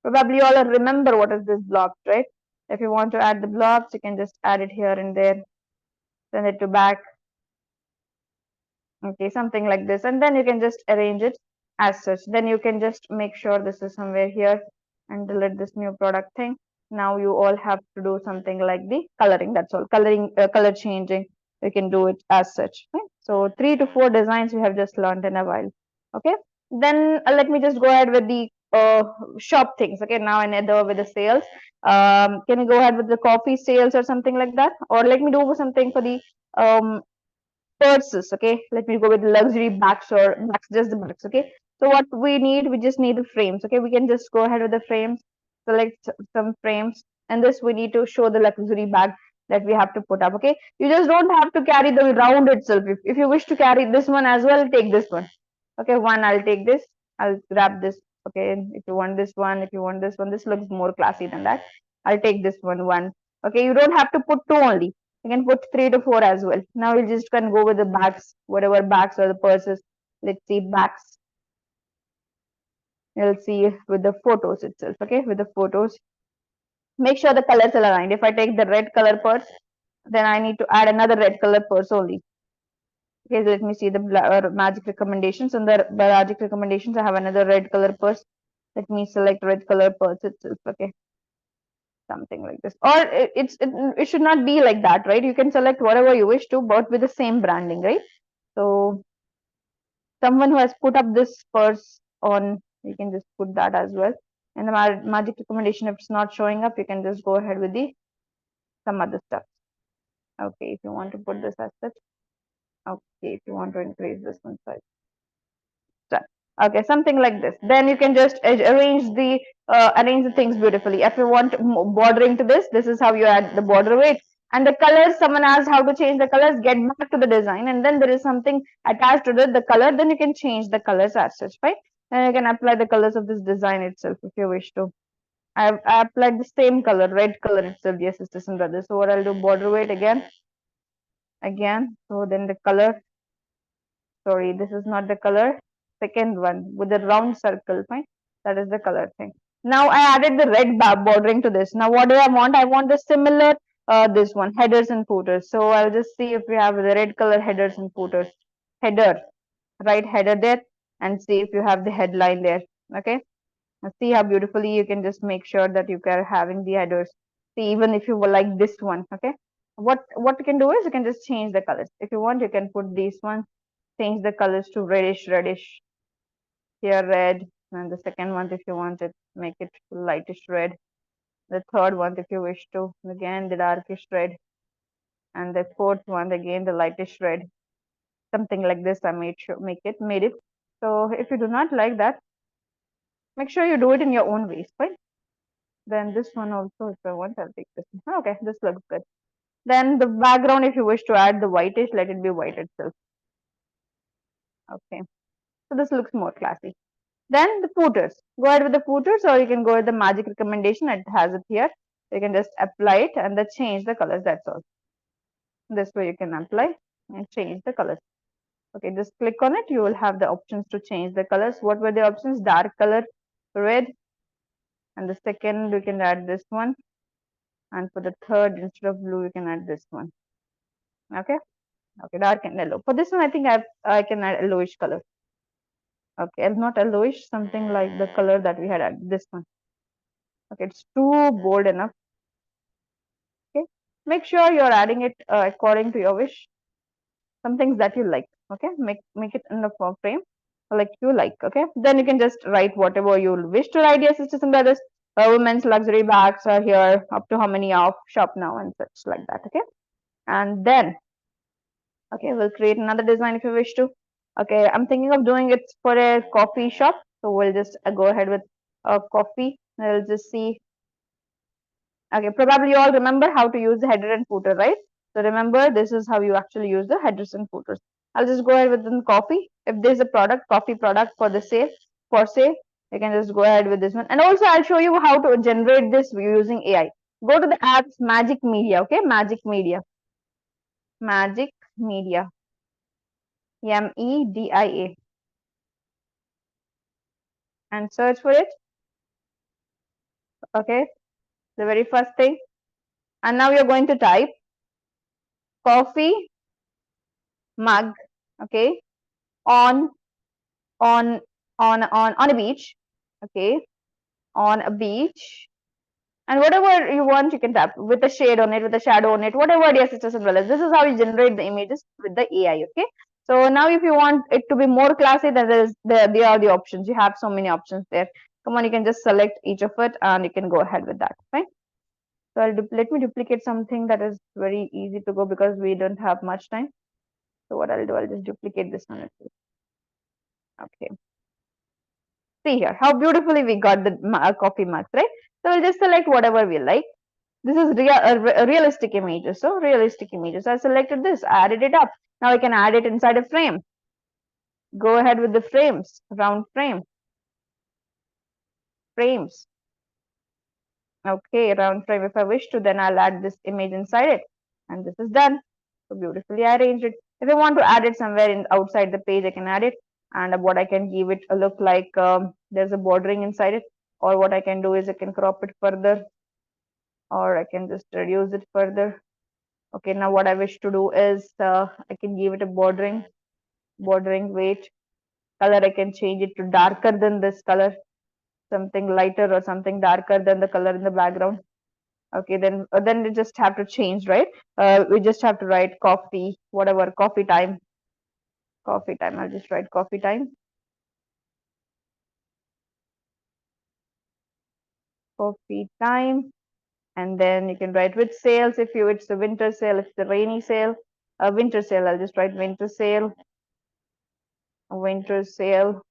Probably you all remember what is this blobs, right? If you want to add the blobs, you can just add it here and there. Send it to back. Okay, something like this, and then you can just arrange it as such. Then you can just make sure this is somewhere here and delete this new product thing. Now you all have to do something like the coloring. That's all. Coloring, color changing, you can do it as such, right? So 3 to 4 designs we have just learned in a while. Okay, then let me just go ahead with the shop things. Okay, now another with the sales. Can you go ahead with the coffee sales or something like that, or let me do something for the purses. Okay, let me go with luxury bags, or bags, just the bags. Okay, so what we just need the frames. Okay, we can just go ahead with the frames, select some frames, and this we need to show the luxury bag that we have to put up. Okay, you just don't have to carry the round itself. If you wish to carry this one as well, take this one. Okay, one, I'll take this, I'll grab this. Okay, if you want this one, if you want this one, this looks more classy than that. I'll take this one. Okay, you don't have to put two only, you can put 3 to 4 as well. Now we'll just can go with the bags, whatever bags or the purses. Let's see bags. You'll see with the photos itself. Okay, with the photos, make sure the colors are aligned. If I take the red color purse, then I need to add another red color purse only. Okay, so let me see the magic recommendations. And the magic recommendations, I have another red color purse. Let me select red color purse itself. Okay, something like this, or it should not be like that, right? You can select whatever you wish to, but with the same branding, right? So someone who has put up this purse on, you can just put that as well. And the magic recommendation, if it's not showing up, you can just go ahead with the some other stuff. Okay, if you want to put this as such. Okay, if you want to increase this one size. Okay, something like this. Then you can just arrange the things beautifully. If you want bordering to this is how you add the border weight. And the colors, someone asked how to change the colors, get back to the design, and then there is something attached to the color, then you can change the colors as such, right? And you can apply the colors of this design itself if you wish to. I applied the same color, red color itself, yes, sisters and brothers. So what I'll do, border weight again. So then the color, sorry, this is not the color. Second one with the round circle, fine. That is the color thing. Now I added the red bordering to this. Now what do I want? I want the similar this one, headers and footers. So I'll just see if we have the red color headers and footers. Header, right header there, and see if you have the headline there. Okay. Now see how beautifully you can just make sure that you are having the headers. See, even if you were like this one, okay. What you can do is you can just change the colors. If you want, you can put these ones, change the colors to reddish. Here red, and the second one, if you want it, make it lightish red. The third one, if you wish to, again the darkish red, and the fourth one, again the lightish red. Something like this. I made it. So if you do not like that, make sure you do it in your own ways, fine. Then this one also, if I want, I'll take this one. Okay, this looks good. Then the background, if you wish to add the whitish, let it be white itself. Okay, so this looks more classy. Then the footers. Go ahead with the footers, or you can go with the magic recommendation. It has it here. You can just apply it and then change the colors. That's all. This way you can apply and change the colors. Okay, just click on it. You will have the options to change the colors. What were the options? Dark color, red, and the second you can add this one. And for the third, instead of blue, you can add this one. Okay, okay, dark and yellow. For this one, I think I can add yellowish color. Okay, not yellowish, something like the color that we had added. This one. Okay, it's too bold enough. make sure you're adding it according to your wish. Some things that you like. Okay, make it in the frame like you like. Okay, then you can just write whatever you wish to write. Dear sisters and brothers, women's luxury bags are here, up to how many off, shop now, and such like that. Okay, and then okay, we'll create another design if you wish to. Okay, I'm thinking of doing it for a coffee shop, so we'll just go ahead with a coffee. We'll just see. Okay, probably you all remember how to use the header and footer, right? So remember, this is how you actually use the headers and footers. I'll just go ahead with the coffee. If there's a product, coffee product for the sale, for sale, you can just go ahead with this one. And also, I'll show you how to generate this using AI. Go to the apps Magic Media, okay? Magic Media. Magic Media. MEDIA. And search for it. Okay, the very first thing. And now you're going to type coffee mug, okay, on on a beach, okay, on a beach, and whatever you want you can tap with a shade on it, with a shadow on it, whatever. Yes, sisters and brothers, this is how you generate the images with the AI. Okay, so now if you want it to be more classy, then there are the options. You have so many options there. Come on, you can just select each of it and you can go ahead with that. Fine. So let me duplicate something that is very easy to go because we don't have much time. So what I'll do, I'll just duplicate this one. Okay. See here how beautifully we got the coffee mugs, right? So we'll just select whatever we like. This is realistic images. So realistic images. I selected this, added it up. Now I can add it inside a frame. Go ahead with the frames, round frame, frames. Okay, round frame. If I wish to, then I'll add this image inside it. And this is done. So beautifully I arranged it. If I want to add it somewhere in outside the page, I can add it. And what I can give it a look like, there's a bordering inside it. Or what I can do is I can crop it further. Or I can just reduce it further. Okay, now what I wish to do is I can give it a bordering weight. Color, I can change it to darker than this color. Something lighter or something darker than the color in the background. Okay, then you just have to change, right? We just have to write coffee, whatever, coffee time. Coffee time. I'll just write coffee time. Coffee time. And then you can write with sales if you it's the winter sale, if it's the rainy sale. Winter sale, I'll just write winter sale. Winter sale.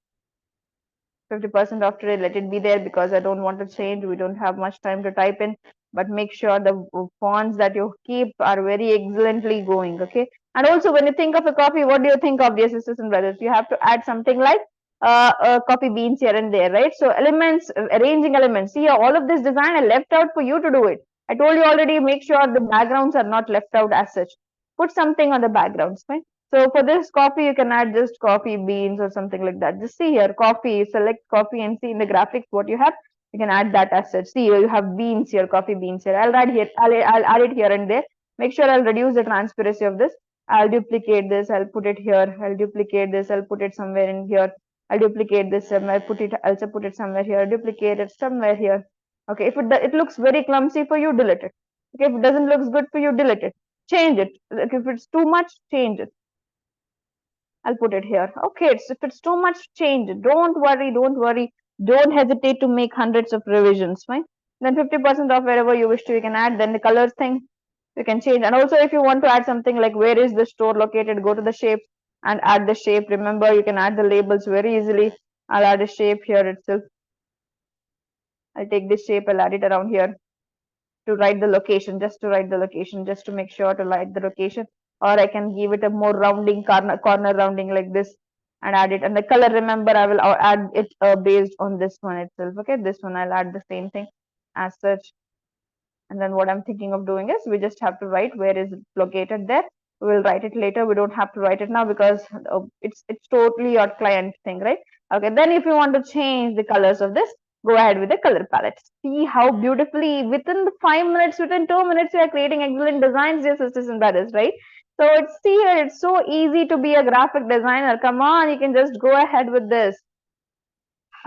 50% off today, let it be there because I don't want to change. We don't have much time to type in, but make sure the fonts that you keep are very excellently going. Okay, and also when you think of a coffee, what do you think of, dear sisters and brothers? You have to add something like coffee beans here and there, right? So elements, arranging elements. See, all of this design I left out for you to do it. I told you already, make sure the backgrounds are not left out as such. Put something on the backgrounds, right? So for this coffee, you can add just coffee beans or something like that. Just see here, coffee, select coffee and see in the graphics what you have. You can add that as such. See, you have beans here, coffee beans here. I'll add here, I'll add it here and there. Make sure I'll reduce the transparency of this. I'll duplicate this, I'll put it here. I'll duplicate this, I'll put it somewhere in here. I'll duplicate this, I'll put it, also put it somewhere here. Duplicate it somewhere here. Okay, if it looks very clumsy for you, delete it. Okay, if it doesn't look good for you, delete it. Change it. If it's too much, change it. I'll put it here. Okay, if it's too much, change it. Don't worry, don't worry. Don't hesitate to make hundreds of revisions, right? Then 50% off wherever you wish to, you can add. Then the colors thing, you can change. And also if you want to add something like where is the store located, go to the shape and add the shape. Remember, you can add the labels very easily. I'll add a shape here itself. I'll take this shape, I'll add it around here to write the location, just to write the location, just to make sure to write the location. Or I can give it a more rounding, corner rounding like this and add it. And the color, remember, I will add it based on this one itself. Okay, this one I'll add the same thing as such. And then what I'm thinking of doing is we just have to write where is it located there. We will write it later. We don't have to write it now because it's totally your client thing, right? Okay, then if you want to change the colors of this, go ahead with the color palette. See how beautifully within the 5 minutes, within 2 minutes, you are creating excellent designs, dear sisters and brothers, right? So it's see here, it's so easy to be a graphic designer. Come on, you can just go ahead with this.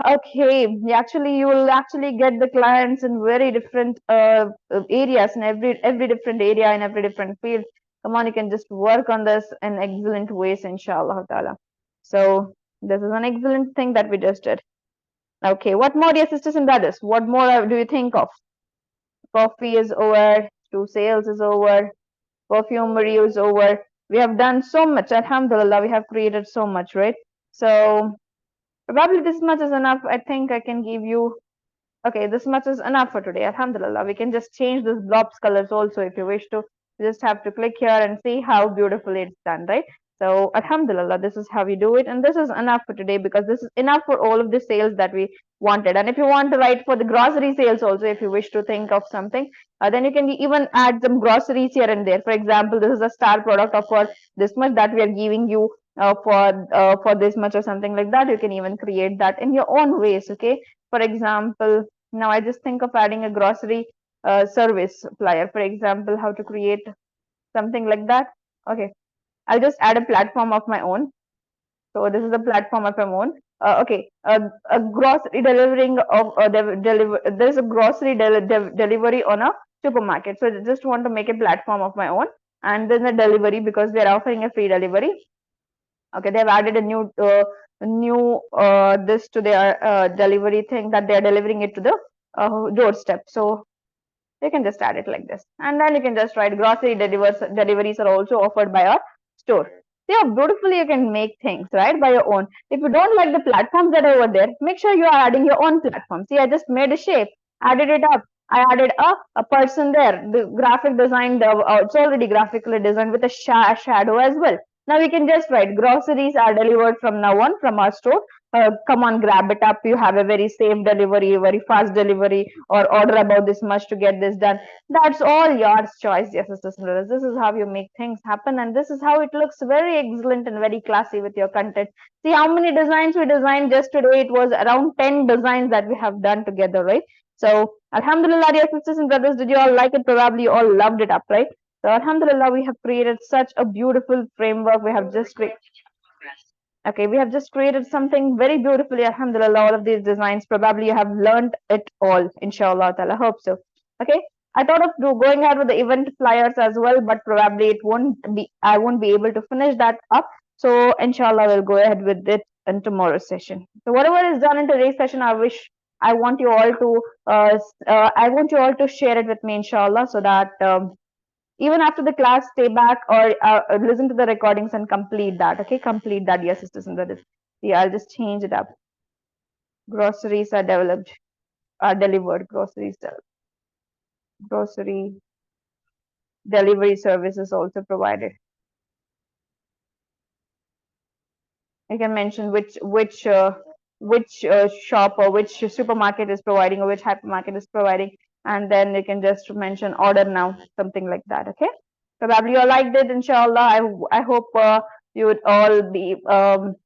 Okay, actually, you will actually get the clients in very different areas, in every different area, in every different field. Come on, you can just work on this in excellent ways, inshallah ta'ala. So this is an excellent thing that we just did. Okay, what more, dear sisters and brothers? What more do you think of? Coffee is over, to sales is over, perfumery is over. We have done so much, alhamdulillah, we have created so much, right? So probably this much is enough. I think I can give you. Okay, this much is enough for today. Alhamdulillah. We can just change this blobs colors also if you wish to. You just have to click here and see how beautifully it's done, right? So Alhamdulillah, this is how we do it. And this is enough for today because this is enough for all of the sales that we wanted. And if you want to write for the grocery sales also, if you wish to think of something, then you can even add some groceries here and there. For example, this is a star product of for this much that we are giving you for this much or something like that. You can even create that in your own ways, okay? For example, now I just think of adding a grocery service flyer. For example, how to create something like that. Okay, I'll just add a platform of my own. So this is a platform of my own. Okay, a grocery delivering of there's a grocery delivery on a supermarket. So I just want to make a platform of my own, and then a delivery because they're offering a free delivery. Okay, they've added a new this to their delivery thing that they're delivering it to the doorstep. So you can just add it like this, and then you can just write grocery deliveries are also offered by our store. See how beautifully you can make things, right, by your own. If you don't like the platforms that are over there, make sure you are adding your own platform. See, I just made a shape, added it up. I added a person there. The graphic design, it's already graphically designed with a shadow as well. Now we can just write groceries are delivered from now on from our store. Come on, grab it up. You have a very safe delivery, very fast delivery, or order about this much to get this done. That's all your choice, yes, sisters and brothers. This is how you make things happen, and this is how it looks very excellent and very classy with your content. See how many designs we designed just today. It was around 10 designs that we have done together, right? So, Alhamdulillah, dear sisters and brothers, did you all like it? Probably you all loved it up, right? So, Alhamdulillah, we have created such a beautiful framework. We have just created. Okay, we have just created something very beautifully. Alhamdulillah, all of these designs. Probably you have learned it all, inshallah ta'ala. Hope so. Okay. I thought of going ahead with the event flyers as well, but probably I won't be able to finish that up. So inshallah, we'll go ahead with it in tomorrow's session. So whatever is done in today's session, I want you all to, share it with me, inshallah, so that even after the class, stay back or listen to the recordings and complete that. Okay, complete that, dear sisters and brothers. Yeah, I'll just change it up. Groceries are delivered. Grocery delivery service is also provided. You can mention which shop or which supermarket is providing or which hypermarket is providing, and then you can just mention order now, something like that. Okay, probably you all liked it, inshallah. I hope you would all be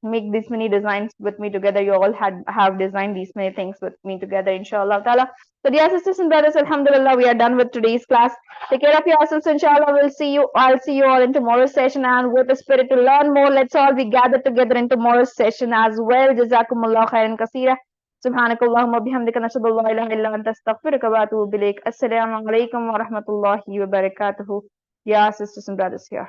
make these many designs with me together. You all have designed these many things with me together, inshallah ta'ala. So dear sisters and brothers, alhamdulillah, we are done with today's class. Take care of yourselves, inshallah. I'll see you all in tomorrow's session, and with the spirit to learn more, let's all be gathered together in tomorrow's session as well. Jazakumullah khairan kaseera. سبحانك اللهم وبحمدك نشهد ان لا اله الا انت استغفرك واتوب اليك. Assalamu alaikum wa rahmatullahi wa barakatuh. Yeah, sisters and brothers here.